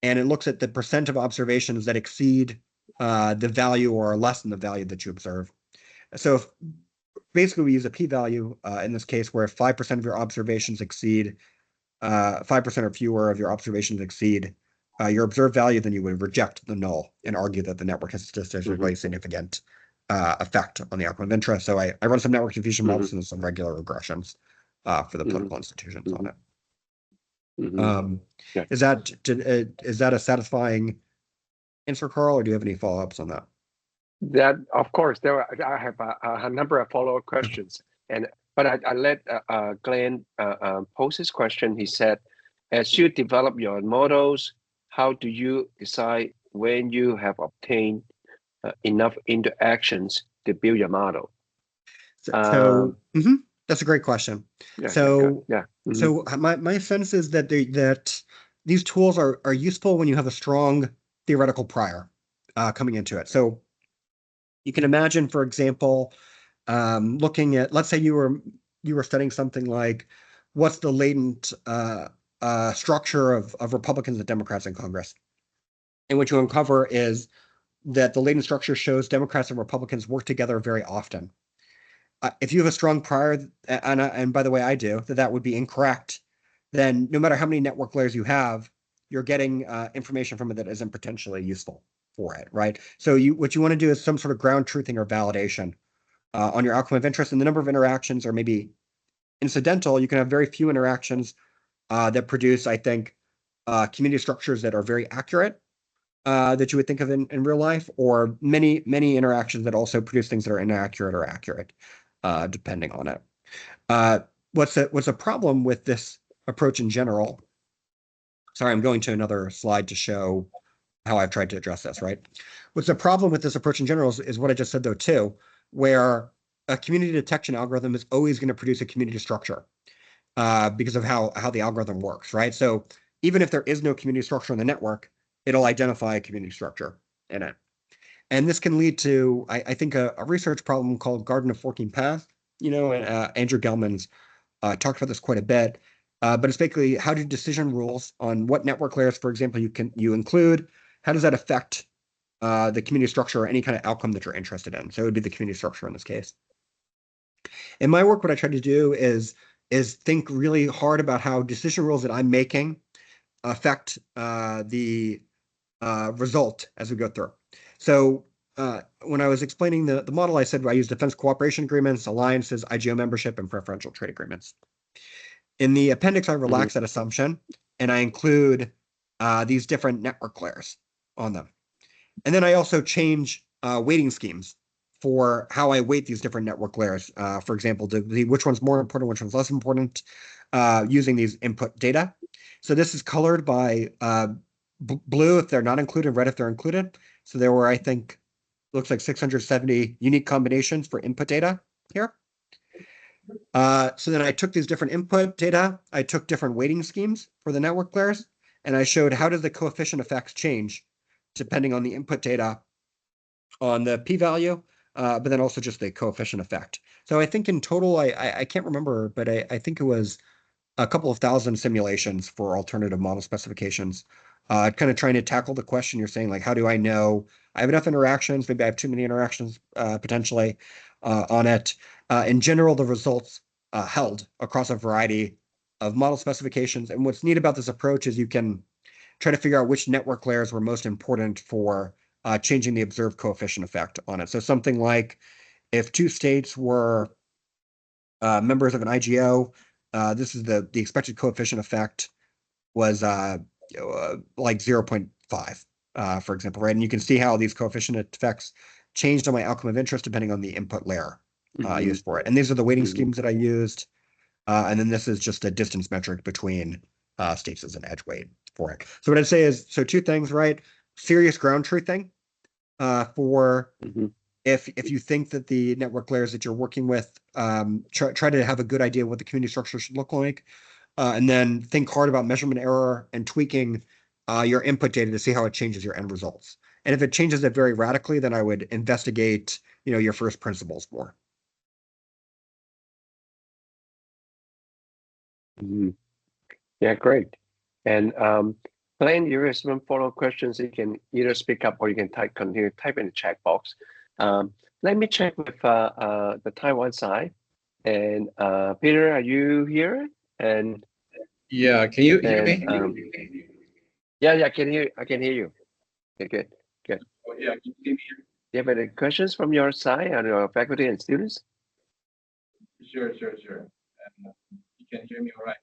and it looks at the percent of observations that exceed the value or are less than the value that you observe. So basically we use a p-value in this case where if 5% of your observations exceed 5% or fewer of your observations exceed your observed value, then you would reject the null and argue that the network has statistically significant effect on the outcome of interest. So I run some network diffusion models and some regular regressions for the political institutions on it. Yeah. Is that a satisfying answer, Carl, or do you have any follow-ups on that? That, of course, I have a number of follow-up questions, but I let Glenn pose his question. He said, as you develop your models, how do you decide when you have obtained enough interactions to build your model? That's a great question. So my sense is that that these tools are useful when you have a strong theoretical prior coming into it. So you can imagine, for example, looking at, let's say you were studying something like what's the latent structure of Republicans and Democrats in Congress. And what you uncover is that the latent structure shows Democrats and Republicans work together very often. If you have a strong prior, and by the way, I do, that would be incorrect, then no matter how many network layers you have, you're getting information from it that isn't potentially useful for it, right? So what you want to do is some sort of ground truthing or validation on your outcome of interest, and the number of interactions are maybe incidental. You can have very few interactions that produce, I think, community structures that are very accurate that you would think of in real life, or many interactions that also produce things that are inaccurate or accurate, depending on it. What's a problem with this approach in general? Sorry, I'm going to another slide to show how I've tried to address this, right? What's the problem with this approach in general is what I just said, though, too, where a community detection algorithm is always going to produce a community structure because of how the algorithm works, right? So even if there is no community structure in the network, it'll identify a community structure in it. And this can lead to, I think, a research problem called Garden of Forking Paths. Andrew Gelman's talked about this quite a bit. But it's basically, how do decision rules on what network layers, for example, you include, how does that affect the community structure or any kind of outcome that you're interested in? So it would be the community structure in this case. In my work, what I try to do is think really hard about how decision rules that I'm making affect the result as we go through. So when I was explaining the model, I said I use defense cooperation agreements, alliances, IGO membership, and preferential trade agreements. In the appendix, I relax that assumption, and I include these different network layers on them. And then I also change weighting schemes for how I weight these different network layers. For example, which one's more important, which one's less important, using these input data. So this is colored by blue if they're not included, red if they're included. So there were, I think, looks like 670 unique combinations for input data here. So then I took these different input data, I took different weighting schemes for the network layers, and I showed how does the coefficient effects change depending on the input data on the p-value, but then also just the coefficient effect. So I think in total, I can't remember, but I think it was a couple of thousand simulations for alternative model specifications, kind of trying to tackle the question you're saying, like, how do I know I have enough interactions? Maybe I have too many interactions potentially on it. In general, the results held across a variety of model specifications. And what's neat about this approach is you can try to figure out which network layers were most important for changing the observed coefficient effect on it. So something like if two states were members of an IGO, this is the expected coefficient effect was like 0.5, for example, right? And you can see how these coefficient effects changed on my outcome of interest depending on the input layer used for it. And these are the weighting schemes that I used. And then this is just a distance metric between states as an edge weight for it. So what I'd say is, so two things, right? Serious ground truthing for if you think that the network layers that you're working with, try to have a good idea what the community structure should look like. And then think hard about measurement error and tweaking your input data to see how it changes your end results. And if it changes it very radically, then I would investigate, your first principles more. Yeah, great. And Glenn, you have some follow-up questions. You can either speak up or you can continue type in the chat box. Let me check with the Taiwan side. And Peter, are you here? And yeah, can you hear me? yeah, I can hear. I can hear you. Okay, good, good. Oh, yeah, can you hear me? Do you have any questions from your side and your faculty and students? Sure. And you can hear me all right.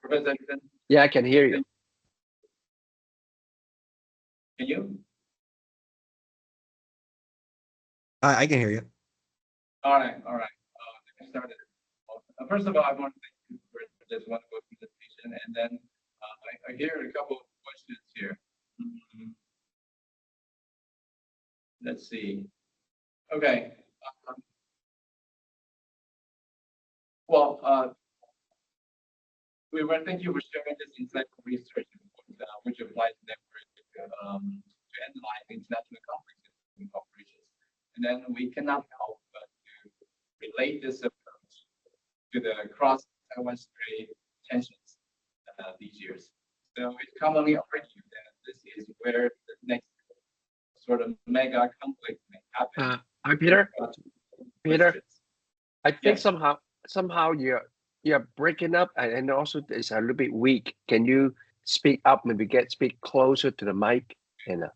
Professor Edgerton, Yeah, I can hear you. can you? I can hear you. All right. Let me start it. First of all, I want to thank you for this wonderful presentation, and then I hear a couple of questions here. Let's see. Okay. Thank you for sharing this insightful research which applies network to analyze international conflicts and corporations. And then we cannot help but to relate this approach to the cross-Taiwan Strait tensions these years. So it's commonly argued that this is where the next sort of mega conflict may happen. Hi, Peter. Peter, I think Yes. somehow you're breaking up, and also it's a little bit weak. Can you speak up? Maybe speak closer to the mic. And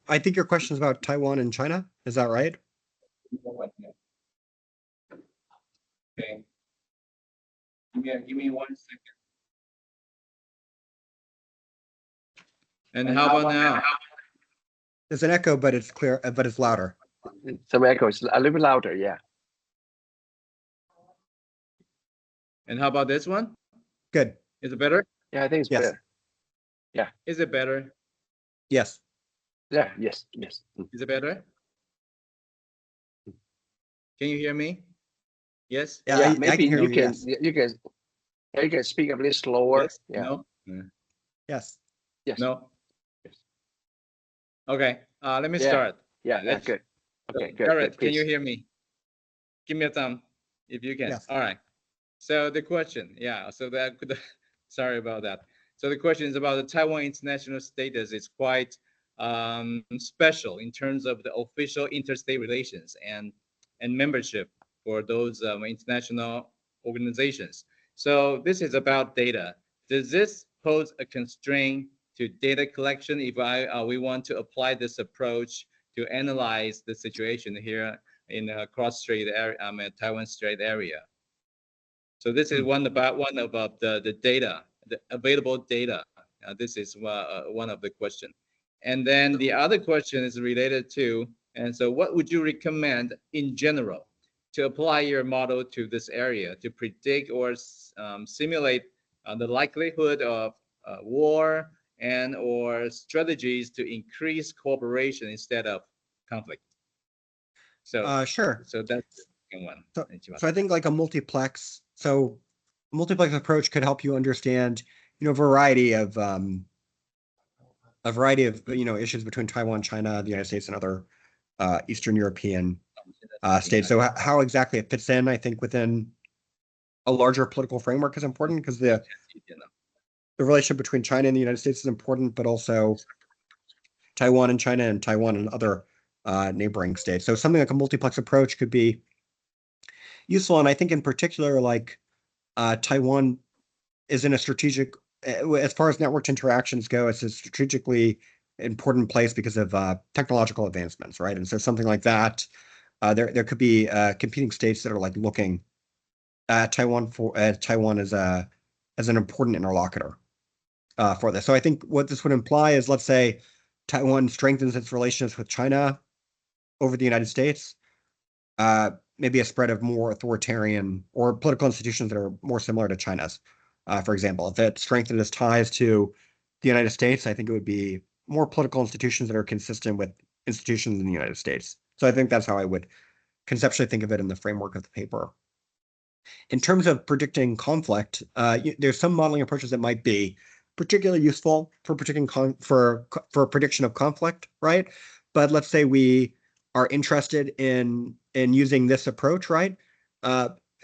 I think your question is about Taiwan and China. Is that right? Okay. Give me 1 second. And how about now? There's an echo, but it's clear, but it's louder. some echo. It's a little bit louder. Yeah. And how about this one? Good. Is it better? Yeah, I think it's Yes. better. Is it better? Yes. Yeah. Yes. Is it better? Can you hear me? Yes? Yeah, Yeah. I Maybe can hear you you. can. Yes. You can speak a little slower. Yes? Yeah. No? Yes. Yes. No? Yes. Okay. Let me Yeah. start. Yeah. Let's- Good. Okay. Good. Garrett, Good, can you please. hear me? Give me a thumb if you can. Yes. All right. So the question, yeah, so that could, sorry about that. So the question is about the Taiwan international status. It's quite special in terms of the official interstate relations and membership for those international organizations. So this is about data. Does this pose a constraint to data collection if we want to apply this approach to analyze the situation here in the cross-strait area, Taiwan Strait area? So this is one of the data, the available data. This is one of the question. And then the other question is related to, and so what would you recommend in general to apply your model to this area to predict or simulate the likelihood of war and or strategies to increase cooperation instead of conflict? So Sure. so that's the second one. So I think like a multiplex approach could help you understand, a variety of issues between Taiwan, China, the United States, and other Eastern European states. So how exactly it fits in, I think, within a larger political framework is important, because the relationship between China and the United States is important, but also Taiwan and China and Taiwan and other neighboring states. So something like a multiplex approach could be useful. And I think in particular, like Taiwan is in a strategic, as far as networked interactions go, it's a strategically important place because of technological advancements, right? And so something like that, there could be competing states that are like looking at Taiwan as an important interlocutor for this. So I think what this would imply is, let's say Taiwan strengthens its relations with China over the United States, maybe a spread of more authoritarian or political institutions that are more similar to China's. For example, if it strengthened its ties to the United States, I think it would be more political institutions that are consistent with institutions in the United States. So I think that's how I would conceptually think of it in the framework of the paper. In terms of predicting conflict, there's some modeling approaches that might be particularly useful for predicting for prediction of conflict, right? But let's say we are interested in using this approach, right?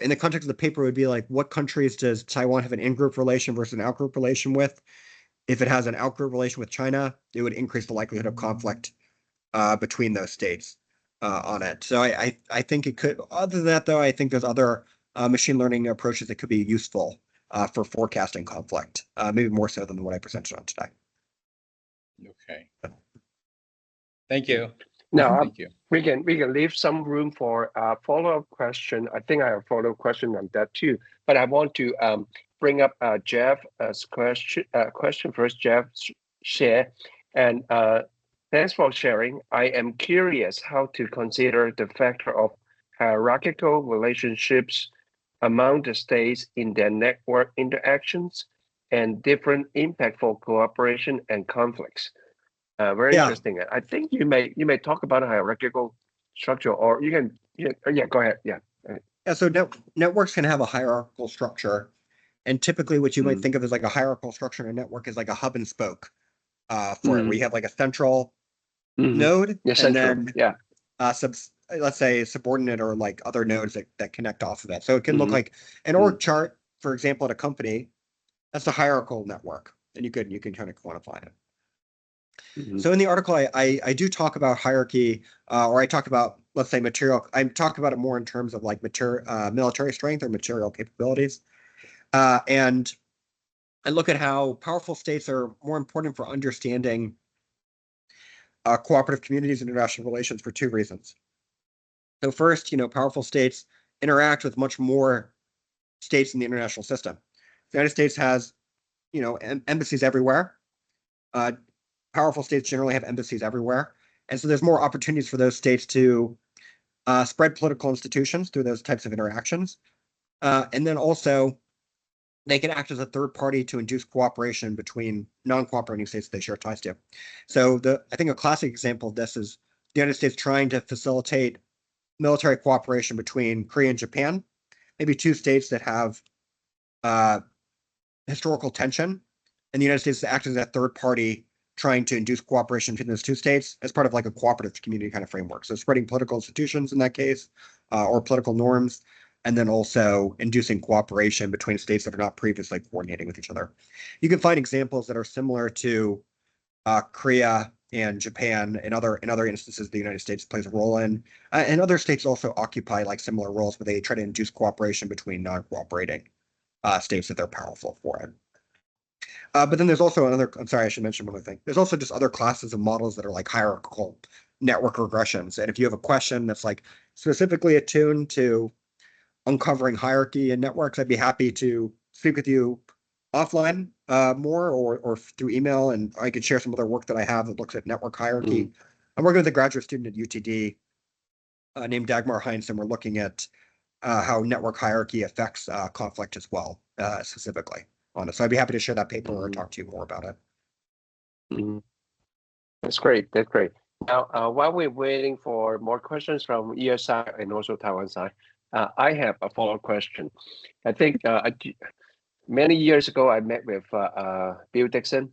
In the context of the paper, it would be like, what countries does Taiwan have an in-group relation versus an out-group relation with? if it has an outgroup relation with China, it would increase the likelihood of conflict between those states on it. So I think it could. Other than that, though, I think there's other machine learning approaches that could be useful for forecasting conflict, maybe more so than what I presented on today. Okay. Thank you. Now, Thank you. we can leave some room for a follow-up question. I think I have a follow-up question on that too, but I want to bring up Jeff's question first. Jeff, share, and thanks for sharing. I am curious how to consider the factor of hierarchical relationships among the states in their network interactions and different impact for cooperation and conflicts. Very interesting. I think you may talk about a hierarchical structure, or you can go ahead. Yeah. So networks can have a hierarchical structure, and typically what you might think of as like a hierarchical structure in a network is like a hub and spoke for it, where you have like a central node, and then let's say subordinate or like other nodes that connect off of it. So it can look like an org chart, for example, at a company. That's a hierarchical network, and you can kind of quantify it. So in the article, I do talk about hierarchy, or I talk about, let's say, material. I'm talking about it more in terms of like military strength or material capabilities. And I look at how powerful states are more important for understanding cooperative communities and international relations for two reasons. So first, powerful states interact with much more states in the international system. The United States has, embassies everywhere. Powerful states generally have embassies everywhere. And so there's more opportunities for those states to spread political institutions through those types of interactions. And then also, they can act as a third party to induce cooperation between non-cooperating states that they share ties to. So I think a classic example of this is the United States trying to facilitate military cooperation between Korea and Japan, maybe two states that have historical tension, and the United States acts as a third party trying to induce cooperation between those two states as part of like a cooperative community kind of framework. So spreading political institutions in that case, or political norms, and then also inducing cooperation between states that are not previously coordinating with each other. You can find examples that are similar to Korea and Japan and other instances the United States plays a role in. And other states also occupy like similar roles where they try to induce cooperation between non-cooperating states that they're powerful for it. But then there's also I'm sorry, I should mention one other thing. There's also just other classes of models that are like hierarchical network regressions. And if you have a question that's like specifically attuned to uncovering hierarchy in networks, I'd be happy to speak with you offline more or through email, and I could share some other work that I have that looks at network hierarchy. I'm working with a graduate student at UTD named Dagmar Heinz, and we're looking at how network hierarchy affects conflict as well, specifically on it. So I'd be happy to share that paper or talk to you more about it. That's great. That's great. Now, while we're waiting for more questions from US side and also Taiwan side, I have a follow-up question. I think many years ago, I met with Bill Dixon,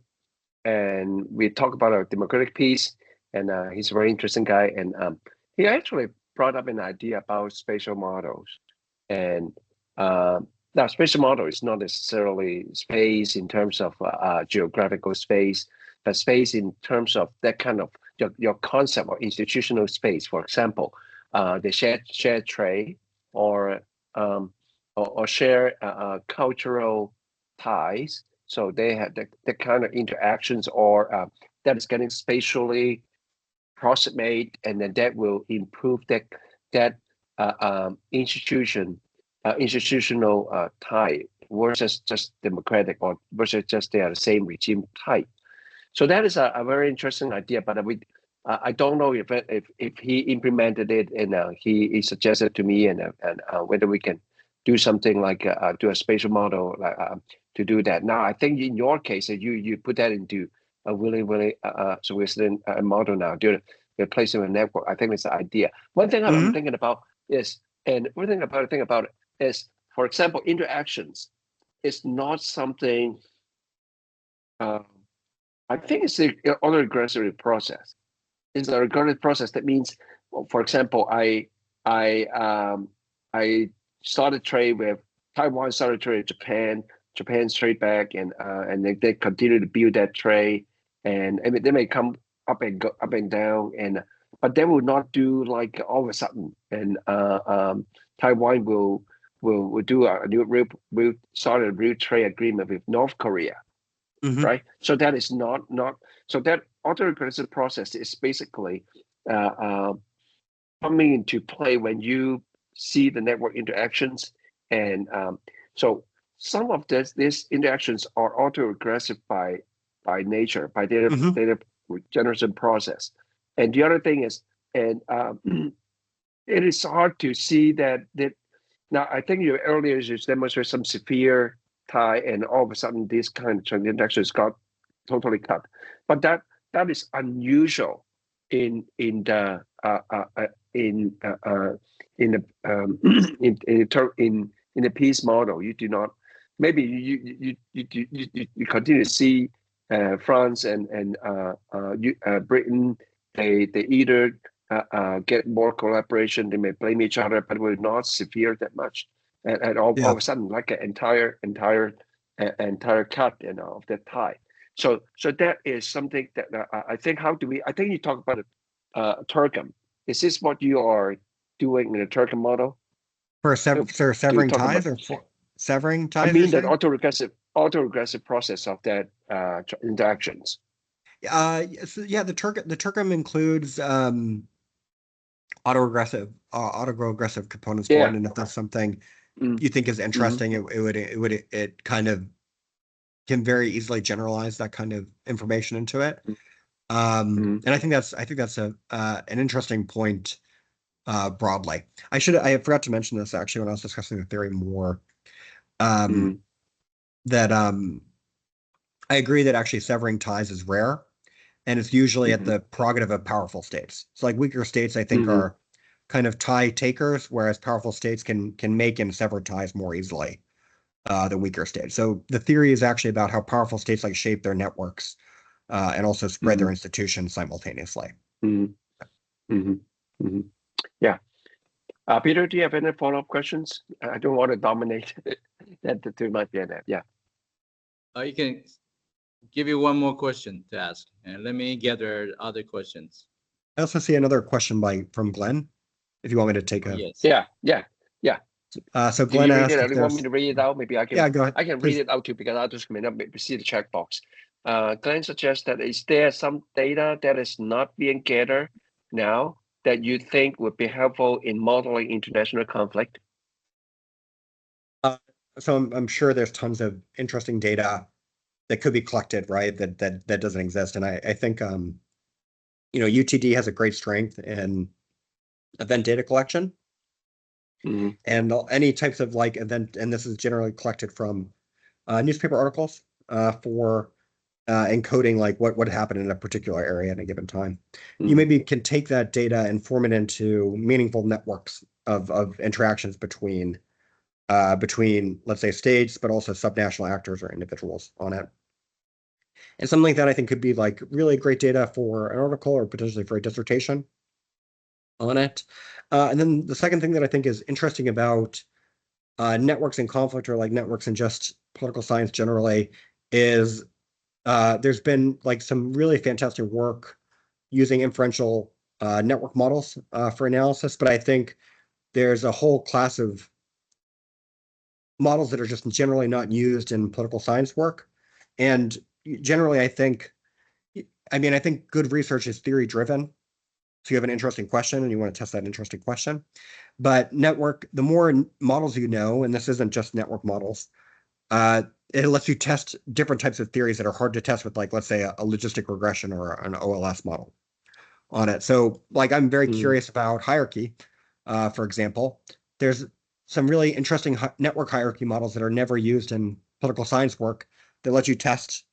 and we talked about a democratic peace, and he's a very interesting guy, and he actually brought up an idea about spatial models. And now, spatial model is not necessarily space in terms of geographical space, but space in terms of that kind of your concept of institutional space. For example, the shared trade or share cultural ties. So they have the kind of interactions or that is getting spatially approximate, and then that will improve that institutional type versus just democratic or versus just they are the same regime type. So that is a very interesting idea, but I don't know if he implemented it, and he suggested to me, and whether we can do something like do a spatial model like to do that. Now, I think in your case, you put that into a really so we're still in a model now, do the placement of a network. I think it's the idea. One thing I'm thinking about is, and one thing about it is, for example, interactions is not something. I think it's an auto-regressive process. It's a regressive process. That means, well, for example, I started trade with Taiwan, started trade with Japan. Japan's trade back, and they continue to build that trade, and I mean, they may come up and go up and down, but they will not do like all of a sudden, and Taiwan will do a new real start a real trade agreement with North Korea, right? So that is not so that auto-regressive process is basically coming into play when you see the network interactions, and so some of these interactions are auto-regressive by nature, by data generation process, and the other thing is, and it is hard to see that. Now, I think you earlier just demonstrated some severe tie, and all of a sudden this kind of interactions got totally cut, but that is unusual in the in the peace model. You do not, maybe you continue to see France and Britain, they either get more collaboration, they may blame each other, but we're not severe that much, and all of a sudden like an entire cut, of that tie. So that is something that I think. I think you talk about Turcom. Is this what you are doing in a Turcom model? For severing ties, or severing ties? I mean that auto-regressive process of that interactions. So yeah, the Turcom includes autoregressive components for it, and if that's something you think is interesting, it kind of can very easily generalize that kind of information into it. And I think that's an interesting point broadly. I forgot to mention this actually when I was discussing the theory more. That I agree that actually severing ties is rare, and it's usually at the prerogative of powerful states. So like weaker states, I think, are kind of tie takers, whereas powerful states can make and sever ties more easily than weaker states. So the theory is actually about how powerful states like shape their networks and also spread their institutions simultaneously. Yeah. Peter, do you have any follow-up questions? I don't want to dominate that too much. Yeah. You can give you one more question to ask, and let me gather other questions. I also see another question from Glenn. If you want me to take a Yeah. So Glenn asked, if you want me to read it out, maybe I can. Yeah, go ahead. I can read it out too, because others may not see the checkbox. Glenn suggests that is there some data that is not being gathered now that you think would be helpful in modeling international conflict? So I'm sure there's tons of interesting data that could be collected, right? That doesn't exist, and I think UTD has a great strength in event data collection, and any types of like event, and this is generally collected from newspaper articles for encoding like what happened in a particular area at a given time. You maybe can take that data and form it into meaningful networks of interactions between let's say states, but also subnational actors or individuals on it. And something like that I think could be like really great data for an article or potentially for a dissertation on it. And then the second thing that I think is interesting about networks in conflict, or like networks in just political science generally, is there's been like some really fantastic work using inferential network models for analysis, but I think there's a whole class of models that are just generally not used in political science work. And generally, I think good research is theory driven. So you have an interesting question and you want to test that interesting question. But the more models you know, and this isn't just network models, it lets you test different types of theories that are hard to test with, like, let's say, a logistic regression or an OLS model on it. So like, I'm very curious about hierarchy, for example. There's some really interesting network hierarchy models that are never used in political science work that let you test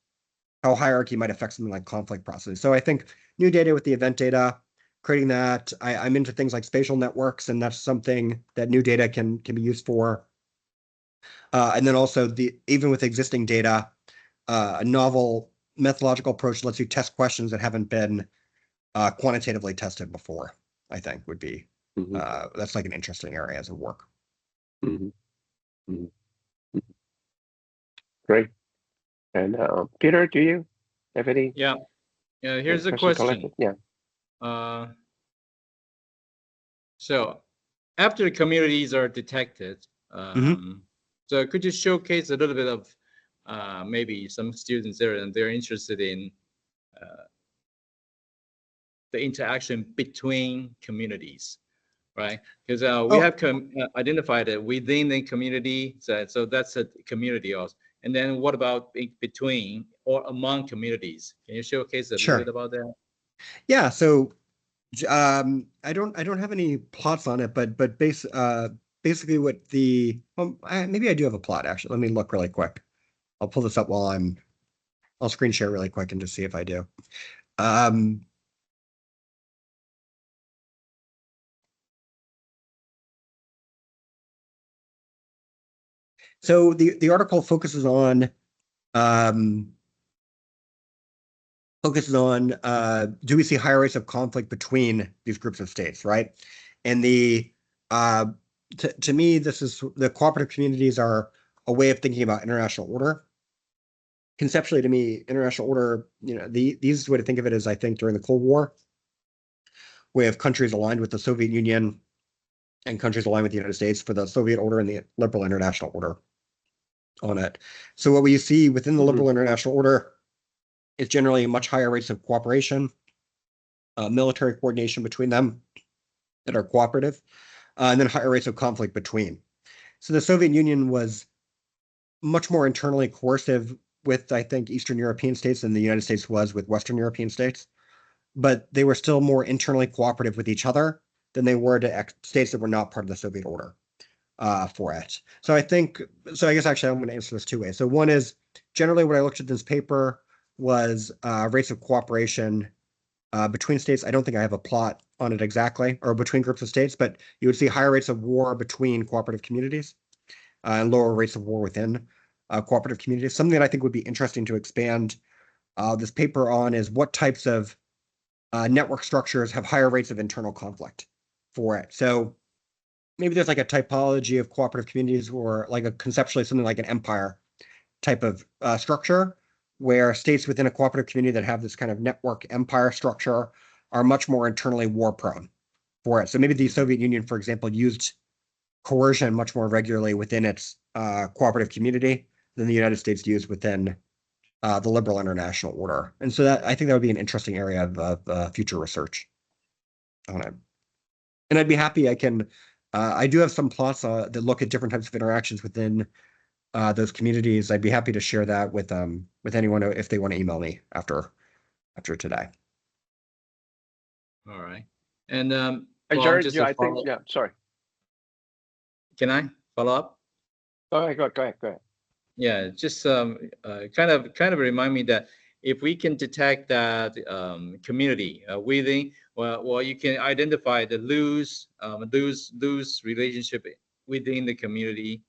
how hierarchy might affect something like conflict processes. So I think new data with the event data, creating that, I'm into things like spatial networks, and that's something that new data can be used for. And then also even with existing data, a novel methodological approach lets you test questions that haven't been quantitatively tested before, I think would be, that's like an interesting area as of work. Great. And Peter, do you have any Yeah. Here's the question question. collected? Yeah. So after the communities are detected, so could you showcase a little bit of maybe some students there and they're interested in the interaction between communities, right? Because we have identified it within the community, so that's a community also. And then what about between or among communities? Can you showcase a little bit about that? Yeah. So I don't have any plots on it, but basically what the maybe I do have a plot actually. Let me look really quick. I'll pull this up while I'll screen share really quick and just see if I do. So the article focuses on do we see higher rates of conflict between these groups of states, right? And to me, this is the cooperative communities are a way of thinking about international order. Conceptually, to me, international order, the easiest way to think of it is, I think, during the Cold War, we have countries aligned with the Soviet Union and countries aligned with the United States for the Soviet order and the liberal international order on it. So what we see within the liberal international order is generally much higher rates of cooperation, military coordination between them that are cooperative, and then higher rates of conflict between. So the Soviet Union was much more internally coercive with, I think, Eastern European states than the United States was with Western European states. But they were still more internally cooperative with each other than they were to states that were not part of the Soviet order for it. So I guess actually I'm going to answer this two ways. So one is generally what I looked at this paper was rates of cooperation between states. I don't think I have a plot on it exactly, or between groups of states, but you would see higher rates of war between cooperative communities and lower rates of war within cooperative communities. Something that I think would be interesting to expand this paper on is what types of network structures have higher rates of internal conflict for it. So maybe there's like a typology of cooperative communities or like conceptually something like an empire type of structure where states within a cooperative community that have this kind of network empire structure are much more internally war prone for it. So maybe the Soviet Union, for example, used coercion much more regularly within its cooperative community than the United States used within the liberal international order. And so I think that would be an interesting area of future research on it. And I'd be happy, I do have some plots that look at different types of interactions within those communities. I'd be happy to share that with anyone if they want to email me after today. All right. And Jared, I think, yeah, sorry. Can I follow up? Go ahead. Yeah, just kind of remind me that if we can detect that community within, well, you can identify the loose relationship within the community,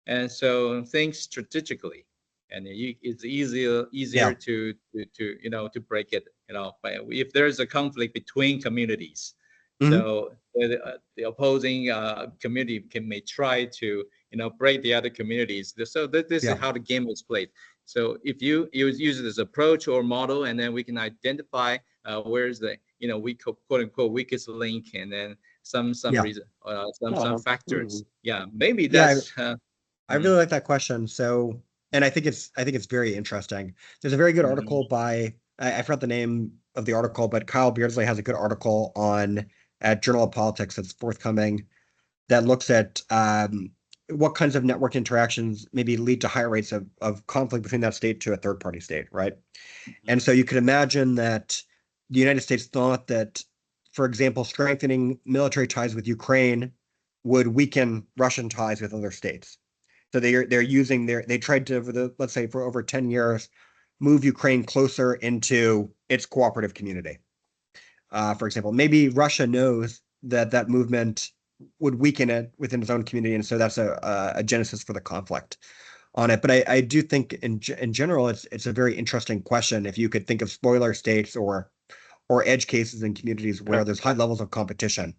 and so think strategically, and it's easier to break it. If there's a conflict between communities, so the opposing community may try to break the other communities. So this is how the game is played. So if you use this approach or model, and then we can identify where's the quote unquote weakest link, and then some reason some factors. Yeah, maybe that's. I really like that question. So, and I think it's very interesting. There's a very good article by I forgot the name of the article, but Kyle Beardsley has a good article at Journal of Politics that's forthcoming that looks at what kinds of network interactions maybe lead to higher rates of conflict between that state to a third party state, right? And so you could imagine that the United States thought that, for example, strengthening military ties with Ukraine would weaken Russian ties with other states. So they tried to, let's say for over 10 years, move Ukraine closer into its cooperative community. For example, maybe Russia knows that movement would weaken it within its own community, and so that's a genesis for the conflict on it. But I do think in general it's a very interesting question if you could think of spoiler states or edge cases in communities where there's high levels of competition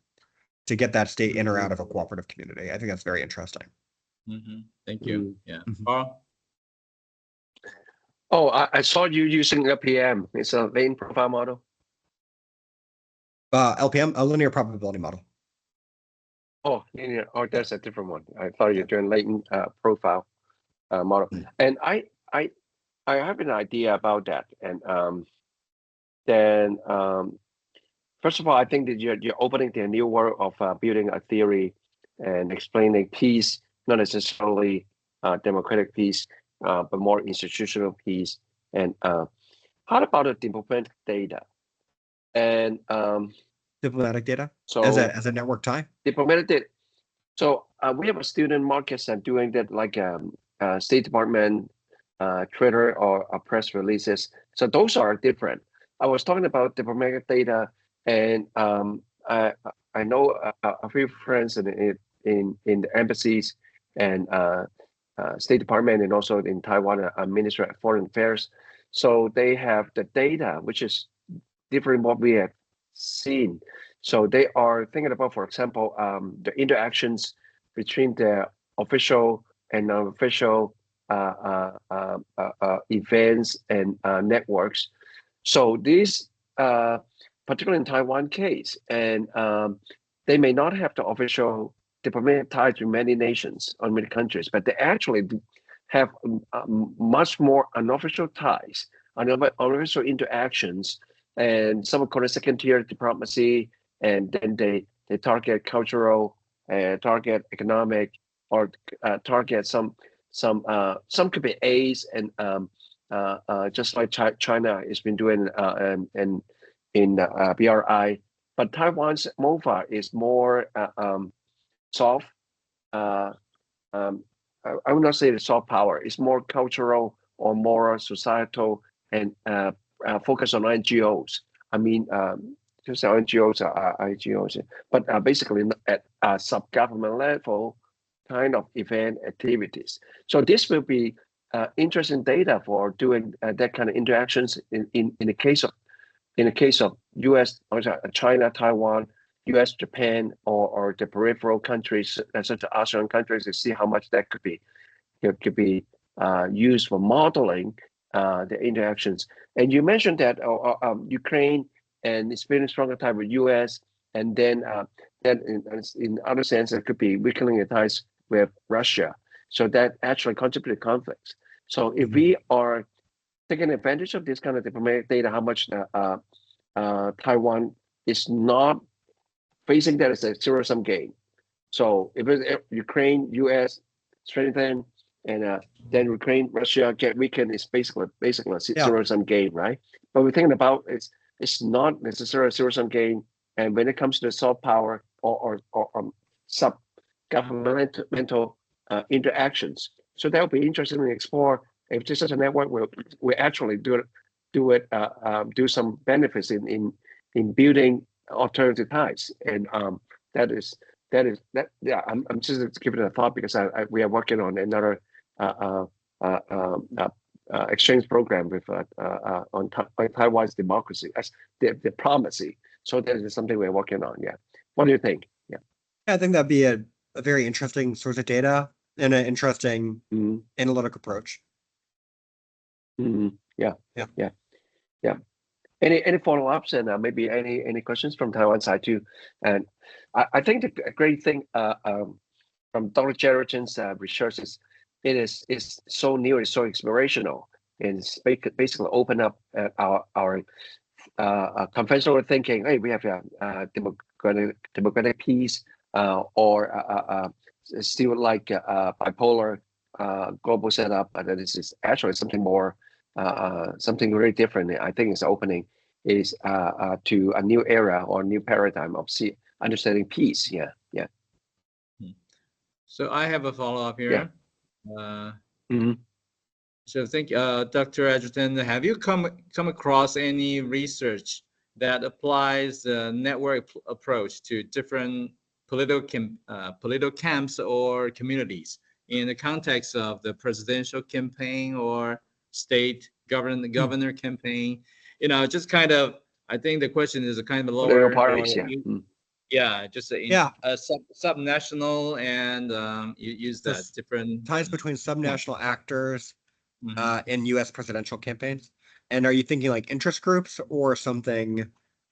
to get that state in or out of a cooperative community. I think that's very interesting. Thank you. Yeah. Carl? Oh, I saw you using LPM. It's a latent profile model. LPM, a linear probability model. Oh, linear. Oh, that's a different one. I thought you were doing latent profile model. And I have an idea about that. And then first of all, I think that you're opening the new world of building a theory and explaining peace, not necessarily democratic peace, but more institutional peace. And how about the diplomatic data? And Diplomatic data so as a network tie. diplomatic data. So we have a student Marcus doing that, like State Department Twitter or press releases. So those are different. I was talking about diplomatic data, and I know a few friends in the embassies and State Department, and also in Taiwan, Ministry of Foreign Affairs. So they have the data, which is different what we have seen. So they are thinking about, for example, the interactions between the official and non-official events and networks. So this, particularly in Taiwan case, and they may not have the official diplomatic ties to many nations or many countries, but they actually have much more unofficial ties, unofficial interactions, and some call it second-tier diplomacy, and then they target cultural, target economic, or target some could be A's, and just like China has been doing in BRI, but Taiwan's MOFA is more soft. I would not say the soft power. It's more cultural or more societal, and focus on NGOs. I mean, just NGOs are NGOs, but basically at a sub-government level kind of event activities. So this will be interesting data for doing that kind of interactions in the case of U.S., or China, Taiwan, U.S., Japan, or the peripheral countries such as ASEAN countries, to see how much that could be used for modeling the interactions. And you mentioned that Ukraine and it's been a stronger tie with U.S. and then in other sense it could be weakening the ties with Russia. So that actually contributed to conflicts. So if we are taking advantage of this kind of diplomatic data, how much Taiwan is not facing that as a zero-sum game. So if it's Ukraine, U.S. strengthen, and then Ukraine, Russia get weakened, it's basically a zero-sum game, right? But we're thinking about it's not necessarily a zero-sum game. And when it comes to the soft power or sub-governmental interactions, so that will be interesting to explore. If this is a network, we actually do some benefits in building alternative ties, and that is yeah. I'm just giving it a thought because we are working on another exchange program with on Taiwan's democracy, as the diplomacy. So that is something we're working on. Yeah. What do you think? Yeah. I think that'd be a very interesting source of data and an interesting analytic approach. Yeah. Any follow-ups, and maybe any questions from Taiwan side too? And I think the great thing from Dr. Edgerton's research is it is so new, it's so explorational, and it's basically open up our conventional thinking. Hey, we have democratic peace, or still like bipolar global setup, and this is actually something more. Something very different. I think it's opening is to a new era or new paradigm of understanding peace. Yeah. So I have a follow-up here. Yeah. So I think, Dr. Edgerton, have you come across any research that applies the network approach to different political camps or communities in the context of the presidential campaign or state governor campaign? Just kind of, I think the question is a kind of lower parties, just a subnational, and you use that different ties between subnational actors in U.S. presidential campaigns? And are you thinking like interest groups or something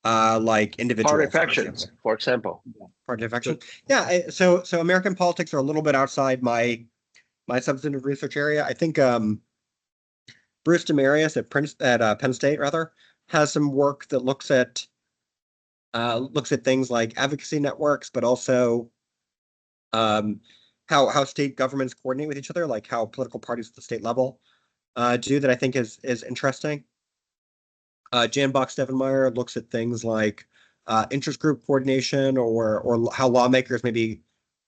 like individuals? Party factions, for example. Party faction. Yeah. So American politics are a little bit outside my substantive research area. I think Bruce Demarius at Penn State has some work that looks at things like advocacy networks, but also how state governments coordinate with each other, like how political parties at the state level do, that I think is interesting. Jan Box-Devenmeyer looks at things like interest group coordination or how lawmakers maybe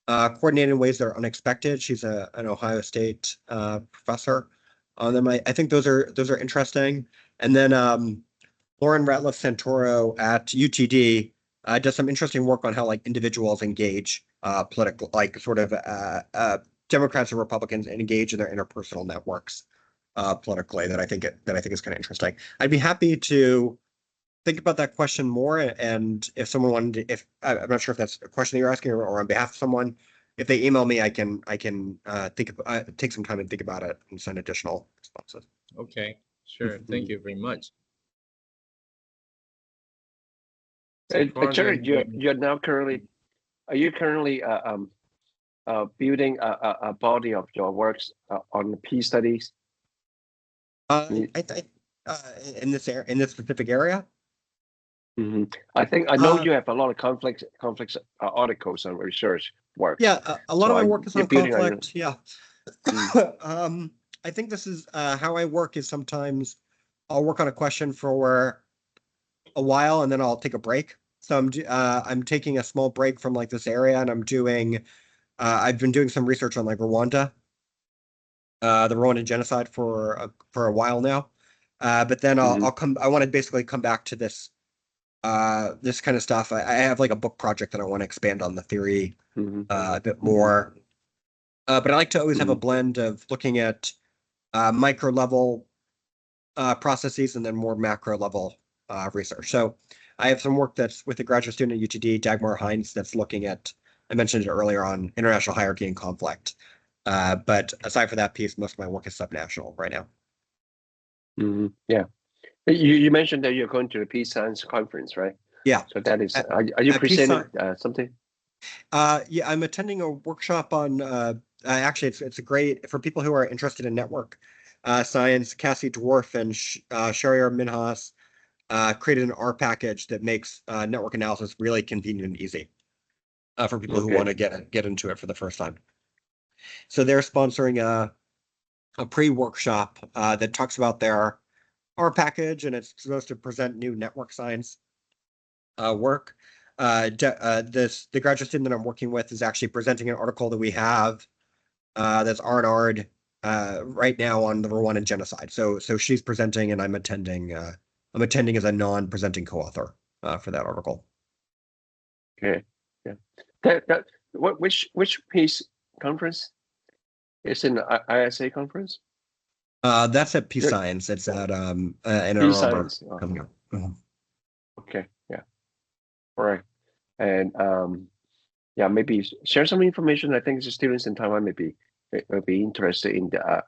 coordinate in ways that are unexpected. She's an Ohio State professor on them. I think those are interesting. And then Lauren Ratliff Santoro at UTD does some interesting work on how like individuals engage political, like sort of Democrats and Republicans engage in their interpersonal networks politically. That I think is kind of interesting. I'd be happy to think about that question more. And if someone wanted to, I'm not sure if that's a question that you're asking or on behalf of someone, if they email me, I can take some time and think about it and send additional responses. Okay, sure. Thank you very much. Jared, you're now currently, are you currently building a body of your works on the peace studies? In this specific area? Mm-hmm. I know you have a lot of conflicts articles and research work. Yeah, a lot of my work is on conflict. Yeah. I think this is how I work is sometimes I'll work on a question for a while and then I'll take a break. So I'm taking a small break from like this area and I'm doing I've been doing some research on like Rwanda, the Rwandan genocide for a while now. But then I'll come. I want to basically come back to this this kind of stuff. I have like a book project that I want to expand on the theory a bit more. But I like to always have a blend of looking at micro level processes and then more macro level research. So I have some work that's with a graduate student at UTD, Dagmar Hines, that's looking at, I mentioned it earlier, on international hierarchy and conflict. But aside from that piece, most of my work is subnational right now. Yeah. You mentioned that you're going to the Peace Science Conference, right? Yeah. So that is, are you presenting something? Yeah, I'm attending a workshop on, actually, it's a great, for people who are interested in network science. Cassie Dwarf and Shahryar Minhas created an R package that makes network analysis really convenient and easy for people who want to get into it for the first time. So they're sponsoring a pre-workshop that talks about their R package, and it's supposed to present new network science work. The graduate student that I'm working with is actually presenting an article that we have that's R&R'd right now on the Rwandan genocide. So she's presenting, and I'm attending as a non-presenting co-author for that article. Okay, yeah. Which peace conference? It's in the ISA conference. That's at Peace Science. It's at in Peace Science coming up. Okay, yeah, all right, and yeah, maybe share some information. I think the students in Taiwan will be interested in the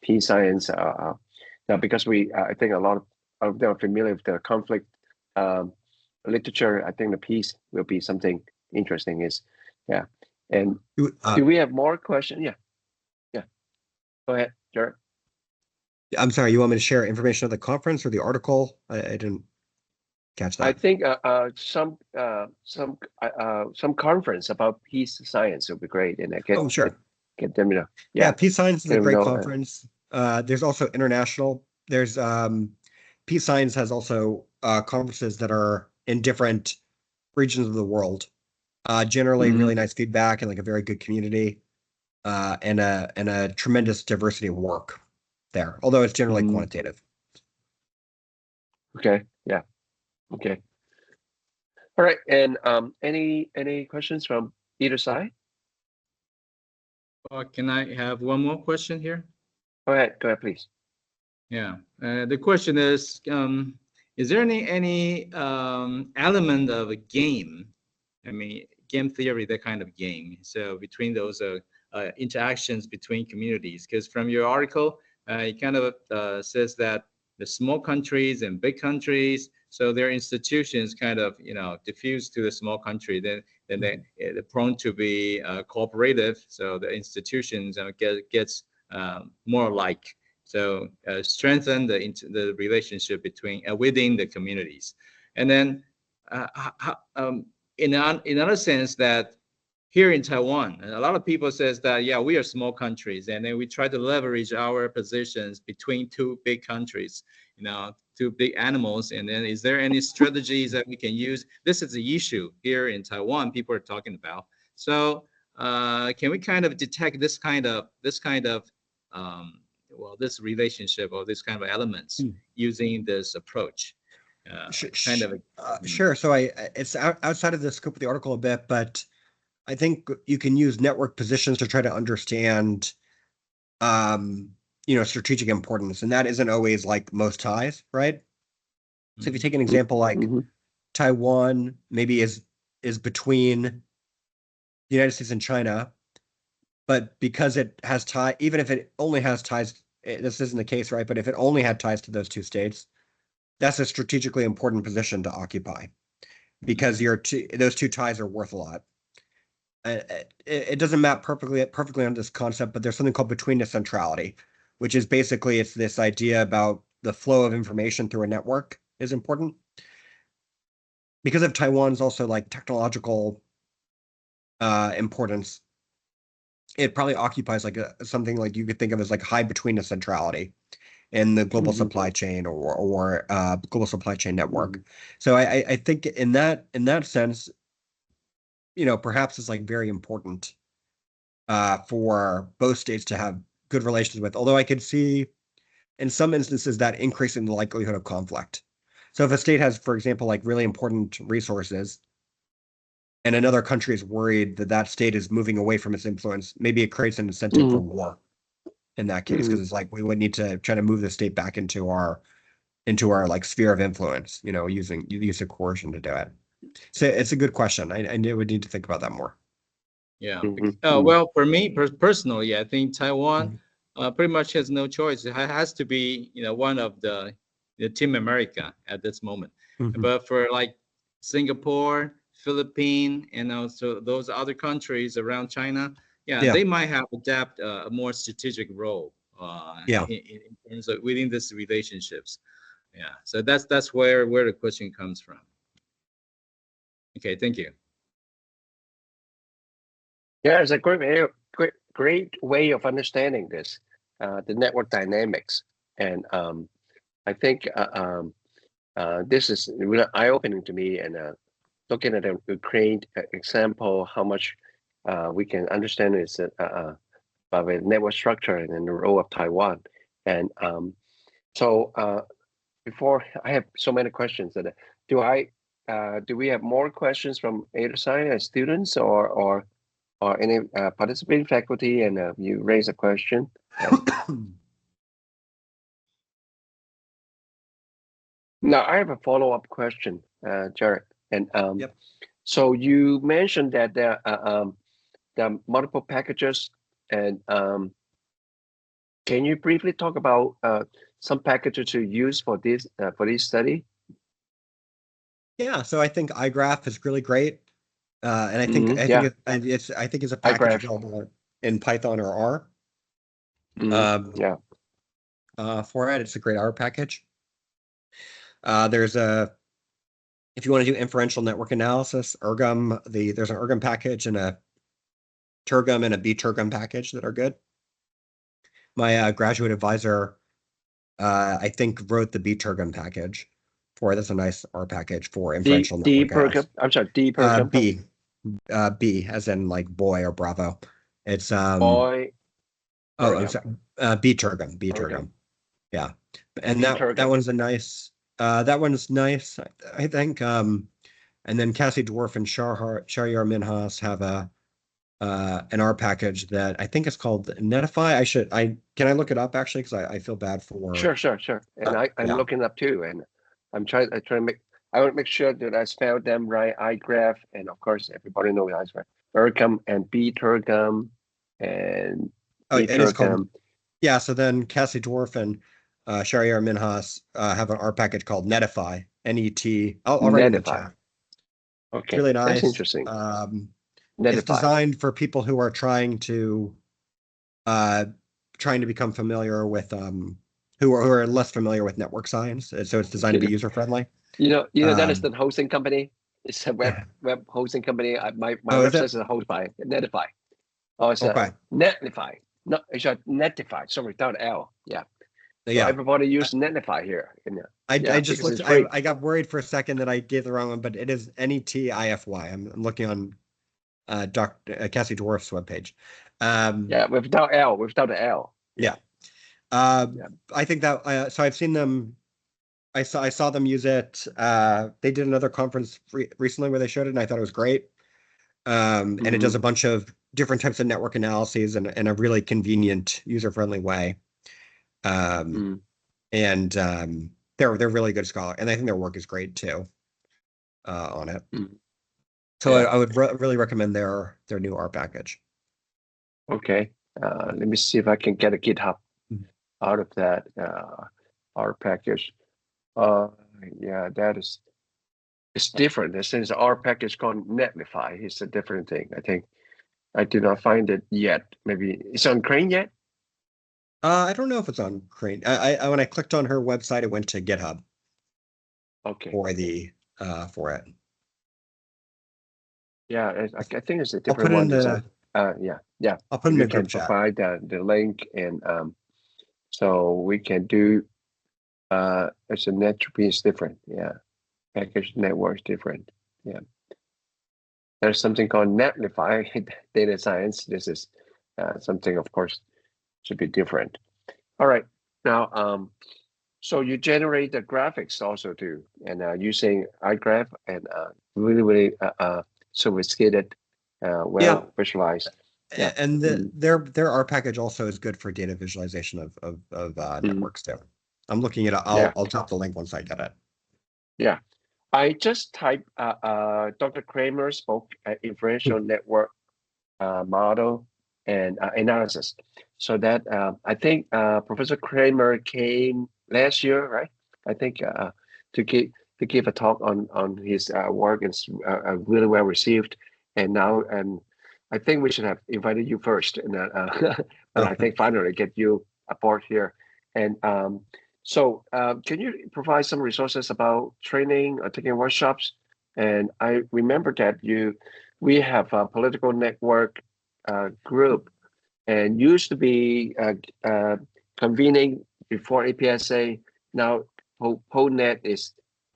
Peace Science. Now, because I think a lot of them are familiar with the conflict literature. I think the peace will be something interesting. Yeah, and do we have more questions? Yeah. Go ahead, Jared. I'm sorry, you want me to share information of the conference or the article? I didn't catch that. I think some conference about peace science would be great, and I get them, Yeah, Peace Science is a great conference. There's also international. There's Peace Science has also conferences that are in different regions of the world. Generally, really nice feedback and like a very good community. And a tremendous diversity of work there, although it's generally quantitative. Okay. Yeah. Okay. All right. And any questions from either side? Can I have one more question here? Go ahead, please. Yeah. The question is there any element of a game? I mean, game theory, that kind of game. So between those interactions between communities, because from your article, it kind of says that the small countries and big countries, so their institutions kind of, diffuse to the small country, then they're prone to be cooperative. So the institutions gets more alike. So strengthen the relationship between within the communities, and then in another sense that here in Taiwan, a lot of people says that, yeah, we are small countries, and then we try to leverage our positions between two big countries, two big animals. And then is there any strategies that we can use? This is the issue here in Taiwan people are talking about. So can we kind of detect this kind of this relationship or this kind of elements using this approach? Sure. So it's outside of the scope of the article a bit, but I think you can use network positions to try to understand, strategic importance, and that isn't always like most ties, right? So if you take an example like Taiwan, maybe is between the United States and China, but because it has tie, even if it only has ties, this isn't the case, right? But if it only had ties to those two states, that's a strategically important position to occupy because those two ties are worth a lot. It doesn't map perfectly on this concept, but there's something called betweenness centrality, which is basically it's this idea about the flow of information through a network is important. Because of Taiwan's also like technological importance, it probably occupies like something like you could think of as like high betweenness centrality in the global supply chain or global supply chain network. So I think in that sense, perhaps it's like very important for both states to have good relations with, although I could see in some instances that increasing the likelihood of conflict. So if a state has, for example, like really important resources and another country is worried that that state is moving away from its influence, maybe it creates an incentive for war in that case, because it's like we would need to try to move the state back into our like sphere of influence, using use of coercion to do it. So it's a good question. I would need to think about that more. Yeah. Well, for me personally, I think Taiwan pretty much has no choice. It has to be, one of the Team America at this moment. But for like Singapore, Philippines, and also those other countries around China, they might have adapt a more strategic role. In terms of within these relationships. Yeah. So that's where the question comes from. Okay. Thank you. Yeah, it's a great way of understanding this, the network dynamics, and I think this is really eye-opening to me. And looking at a great example, how much we can understand is of a network structure and the role of Taiwan. And so before I have so many questions, that do we have more questions from either side as students or any participating faculty, and you raise a question? Now I have a follow-up question, Jared. And so you mentioned that there are multiple packages, and can you briefly talk about some packages to use for this study? Yeah, so I think iGraph is really great, and I think it's a package available in Python or R. For it, it's a great R package. There's if you want to do inferential network analysis, Ergum, there's an Ergum package and a Turgum and a bTurgum package that are good. My graduate advisor, I think, wrote the bTurgum package for it. That's a nice R package for inferential network analysis. I'm sorry, dPurgum. B as in like boy or Bravo. It's boy. I'm sorry, bTurgum. Yeah, and that one's a nice. That one's nice, I think. And then Cassie Dwarf and Sharyar Minhas have an R package that I think is called Netify. Can I look it up actually, because I feel bad for. Sure. And I'm looking up too, and I want to make sure that I spelled them right. iGraph, and of course everybody knows iGraph. Ergum and bTurgum and it is called Yeah, so then Cassie Dwarf and Shahryar Minhas have an R package called Netify, N-E-T. I'll write it in the Netlify. chat. It's Okay, really that's nice. interesting. It's Netlify. designed for people who are trying to become familiar with who are less familiar with network science. And so it's designed to be user friendly. That is the hosting company. It's a web hosting company. My Oh, is website it? is a host by Netlify. Oh, it's a Okay. Netlify. No, it's a Netlify. Sorry, without L. Yeah. So Yeah. everybody use Netlify here. I just because looked. it's free. I got worried for a second that I gave the wrong one, but it is Netify. I'm looking on Dr. Cassie Dwarf's webpage. Yeah, without L, without the L. Yeah. Yeah. I think that so I've seen them. I saw them use it. They did another conference recently where they showed it, and I thought it was great. And it does a bunch of different types of network analyses in a really convenient, user-friendly way. And they're really good scholar, and I think their work is great too on it. So I would really recommend their new R package. Okay. Let me see if I can get a GitHub out of that R package. Yeah, it's different. Since R package called Netlify, it's a different thing. I think I did not find it yet. Maybe it's on Crane yet? I don't know if it's on Crane. I when I clicked on her website, it went to GitHub. Okay. For the for it. Yeah, I think it's a I'll put different it one. in the. Yeah. I'll put it in You the can group chat. provide the link, and so we can do. It's a network is different. Yeah, package network is different. Yeah. There's something called Netlify data science. This is something, of course, should be different. All right. Now, so you generate the graphics also too, and using iGraph and really sophisticated, visualized. Yeah. And their R package also is good for data visualization of networks too. I'm looking at it. I'll drop the link once I get it. Yeah. I just typed Dr. Kramer's book, Inferential Network Model and Analysis. So that I think Professor Kramer came last year, right? I think to give a talk on his work. It's really well received. And now, I think we should have invited you first, and but I think finally get you aboard here. And so can you provide some resources about training or taking workshops? And I remember that we have a political network group, and used to be convening before APSA. Now PolNet is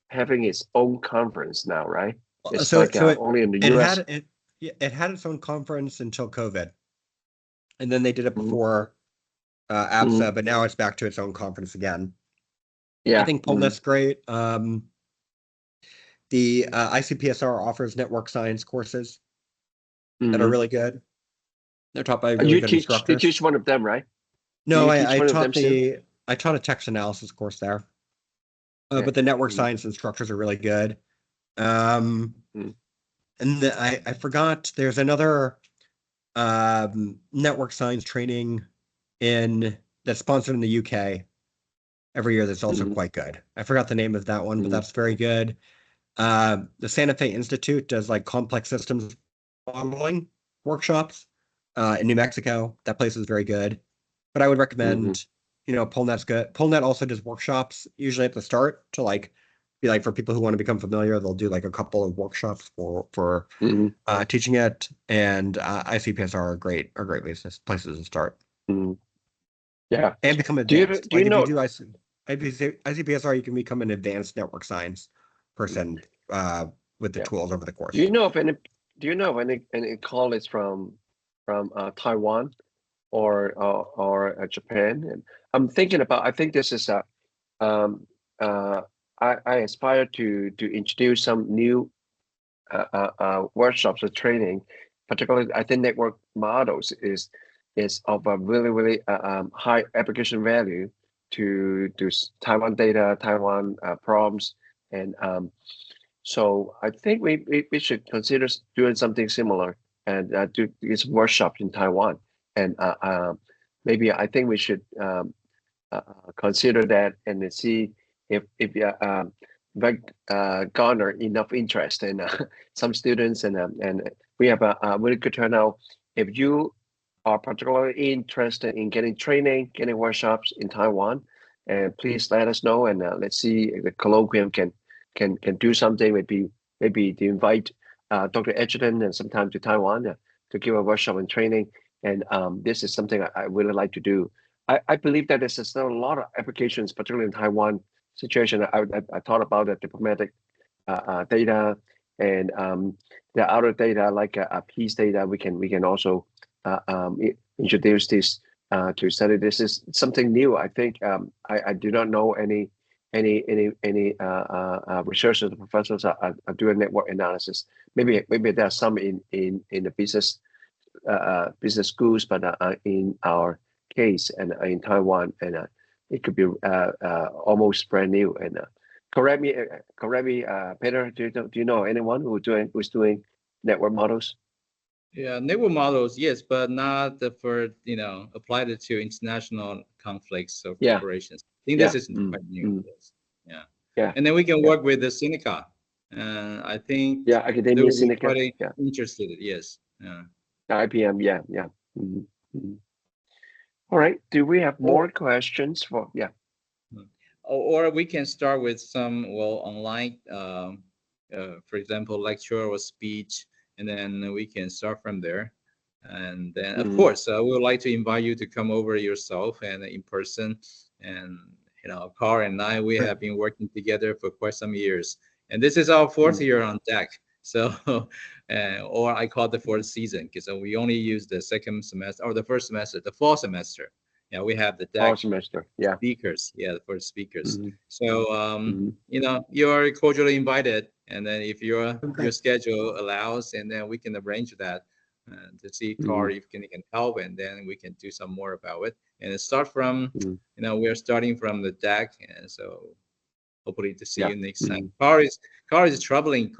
having its own conference now, right? It's only in the US. It had its own conference until COVID, and then they did it before APSA, but now it's back to its own conference again. Yeah, I think PolNet's great. The ICPSR offers network science courses that are really good. They're taught by really good instructors. You teach one of them, right? No, I taught a text analysis course there. But the network science instructors are really good. And I forgot there's another network science training that's sponsored in the UK every year that's also quite good. I forgot the name of that one, but that's very good. The Santa Fe Institute does like complex systems modeling workshops in New Mexico. That place is very good. But I would recommend, PolNet's good. PolNet also does workshops usually at the start to be like for people who want to become familiar. They'll do like a couple of workshops for teaching it. And ICPSR are great places to start. Yeah, and become advanced. If you do ICPSR, you can become an advanced network science person with the tools over the course. Do you know of any college from Taiwan or Japan? And I'm thinking about. I think this is I aspire to introduce some new workshops or training. Particularly, I think network models is of a really high application value to Taiwan data, Taiwan problems, and so I think we should consider doing something similar and do this workshop in Taiwan. And maybe I think we should consider that and then see if garner enough interest in some students, and we have a really good turnout. If you are particularly interested in getting training, getting workshops in Taiwan, and please let us know, and let's see if the colloquium can do something. Maybe to invite Dr. Edgerton and sometime to Taiwan to give a workshop and training. And this is something I really like to do. I believe that there's still a lot of applications, particularly in Taiwan situation. I thought about the diplomatic data and the other data like peace data. We can also introduce this to study. This is something new. I think I do not know any researchers or professors are doing network analysis. Maybe there are some in the business schools, but in our case and in Taiwan, and it could be almost brand new. And correct me, Peter. Do you know anyone who's doing network models? Yeah, network models, yes, but not for applied to international conflicts or corporations. I think this is quite new. Yes. Yeah. And then we can work with the Seneca. I think academia they will be Seneca. quite interested. Yes. IPM. All right. Do we have more questions for? Yeah. Or we can start with some online, for example, lecture or speech, and then we can start from there. And then, of course, we would like to invite you to come over yourself and in person. And Carl and I, we have been working together for quite some years, and this is our fourth year on DAC. So, or I call it the fourth season, because we only use the second semester or the first semester, the fall semester. Yeah, we have the DAC semester. Speakers. Yeah, for speakers. So, you're cordially invited, and then if your schedule allows, and then we can arrange that to see Carl if he can help, and then we can do some more about it. And start from, we're starting from the DAC, and so hopefully to see you next time. Carl is traveling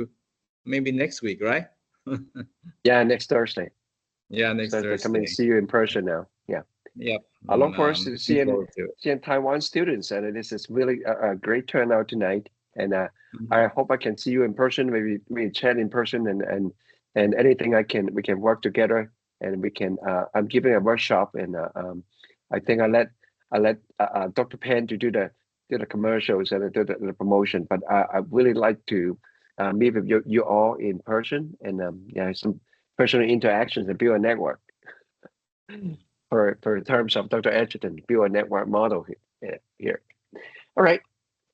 maybe next week, right? Yeah, next Thursday. Yeah, next Thursday. Come and see you in person now. Yeah. Yep. I look forward to seeing Taiwan students, and this is really a great turnout tonight. And I hope I can see you in person. Maybe we chat in person, and anything we can work together, and we can. I'm giving a workshop, and I think I let Dr. Pan to do the commercials and do the promotion. But I really like to meet with you all in person, and some personal interactions and build a network. For terms of Dr. Edgerton, build a network model here. All right.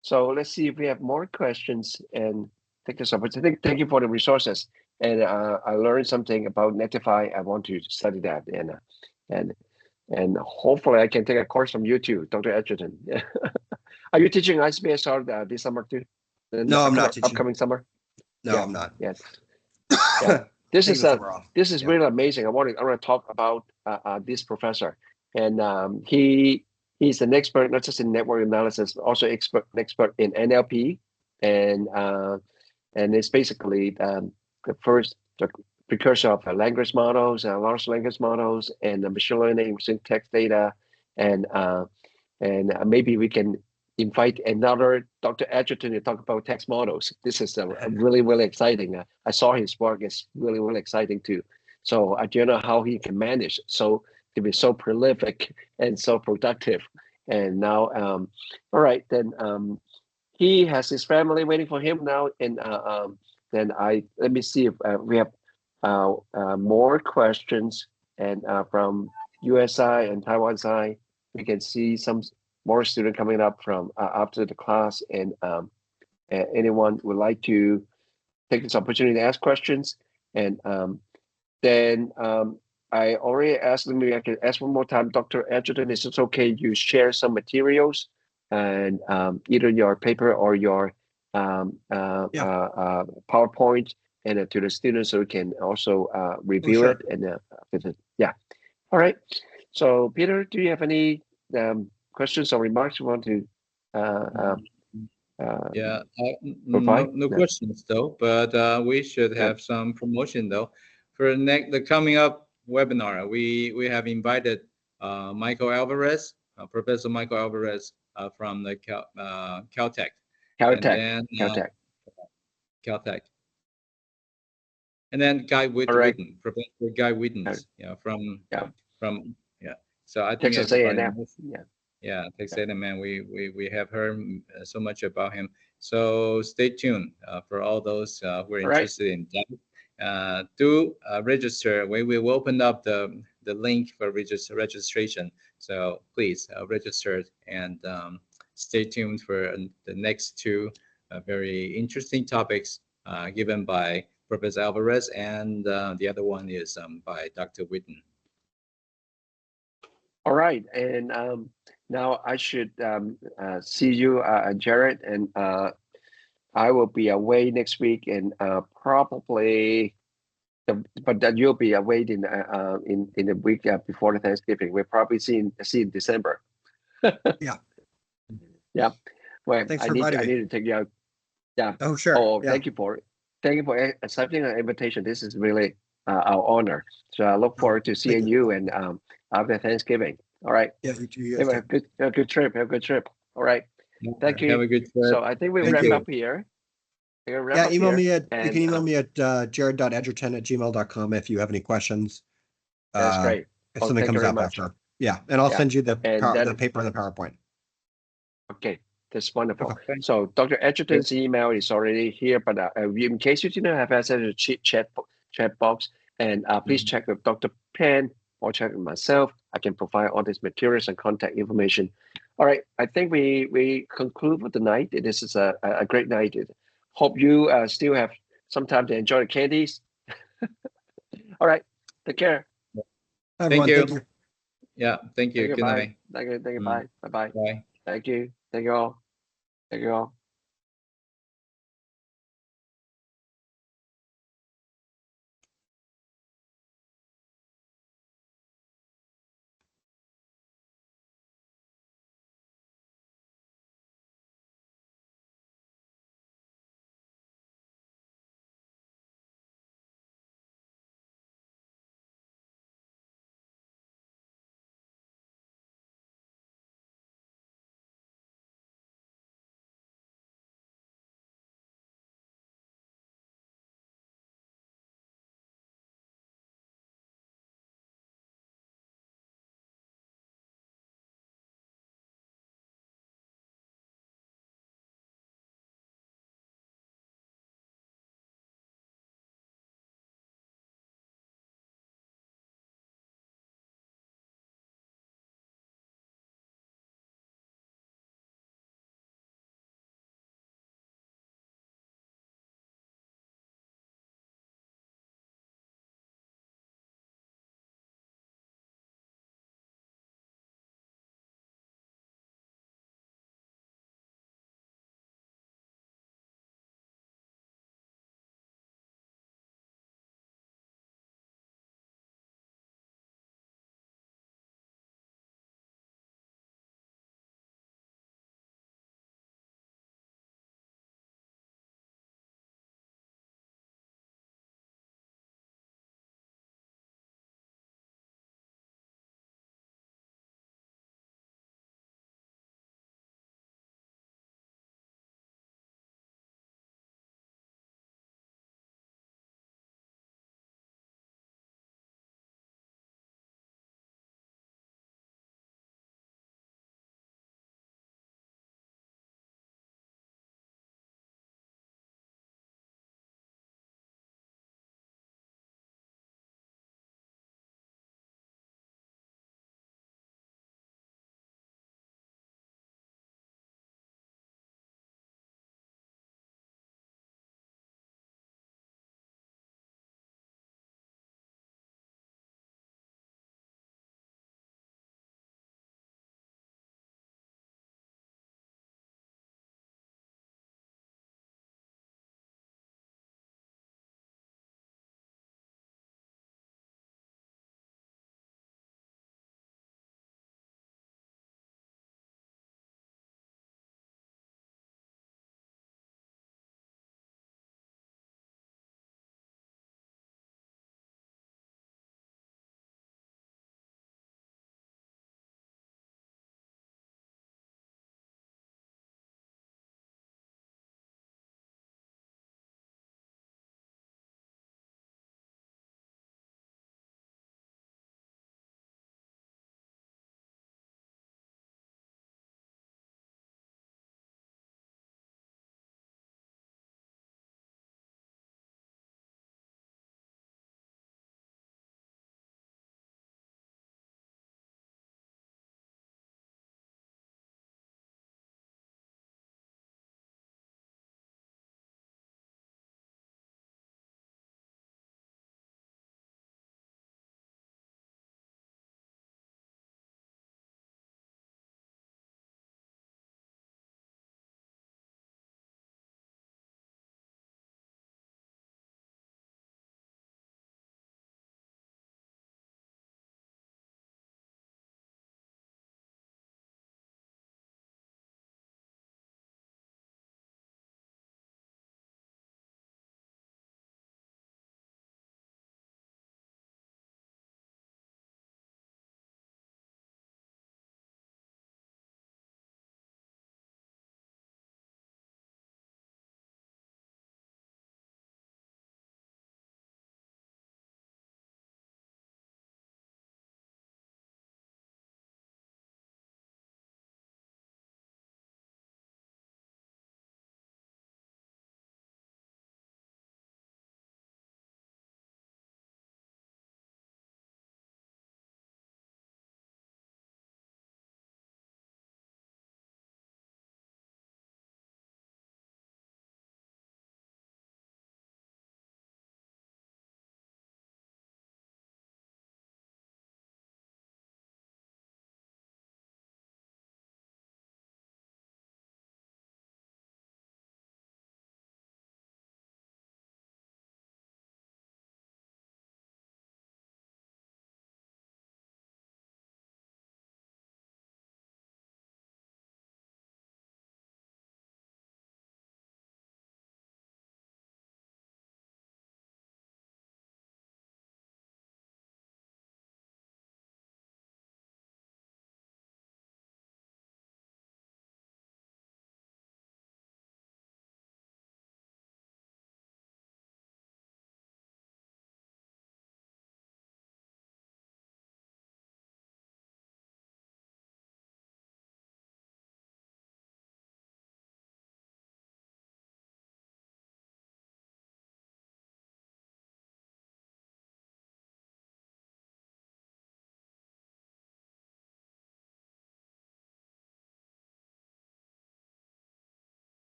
So let's see if we have more questions, and take this opportunity. Thank you for the resources. And I learned something about Netify. I want to study that, and hopefully I can take a course from you too, Dr. Edgerton. Are you teaching ICPSR this summer too? No, I'm not teaching. Upcoming summer? No, I'm not. Yes. This is really amazing. I want to talk about this professor, and he's an expert not just in network analysis, but also expert in NLP, and it's basically the precursor of language models, large language models, and machine learning using text data, and maybe we can invite another Dr. Edgerton to talk about text models. This is really exciting. I saw his work; it's really exciting too. So I don't know how he can manage to be so prolific and so productive. And now, all right, then he has his family waiting for him now. And then let me see if we have more questions, and from US side and Taiwan side, we can see some more students coming up from after the class, and anyone would like to take this opportunity to ask questions. And then I already asked them, maybe I can ask one more time, Dr. Edgerton, is it okay you share some materials, and either your paper or your PowerPoint, and to the students, so we can also review it, and all right. So Peter, do you have any questions or remarks you want to no questions though, but we should have some promotion though. For the coming up webinar, we have invited Michael Alvarez, Professor Michael Alvarez from the Caltech. And then Caltech. And then Guy Whitten, Professor Guy Whitten, from So I think Texas everybody A&M. knows. Yeah, Texas A&M. We have heard so much about him. So stay tuned for all those who are interested in that. Do register. We will open up the link for registration. So please register and stay tuned for the next two very interesting topics given by Professor Alvarez, and the other one is by Dr. Whitten. All right, and now I should see you, Jared, and I will be away next week, and probably, but then you'll be away in the week before the Thanksgiving. We'll probably see in December. Yeah. Yeah. Well, Thanks I for need inviting me. to take you out. Yeah. Oh, sure. Oh, yeah. thank you for accepting an invitation. This is really our honor. So I look forward to seeing you and after Thanksgiving. All right. Yeah, you too. Have a good trip. Have a good trip. All right. Thank you. Have a good trip. So I think we Thank wrap you. up here. Email me at and, you can email me at jared.edgerton@gmail.com if you have any questions. That's great. If something comes up after. Yeah, and I'll send you the paper and the PowerPoint. Okay, that's wonderful. Okay. So Dr. Edgerton's email is already here, but in case you didn't have access to the chat box, and please check with Dr. Pan or check with myself. I can provide all these materials and contact information. All right, I think we conclude with the night. This is a great night. Hope you still have some time to enjoy the candies. All right, take care. Everyone, thank you. Yeah, thank you. Good Bye. night. Thank you. Bye. Bye. Bye. Thank you. Thank you all. Thank you all.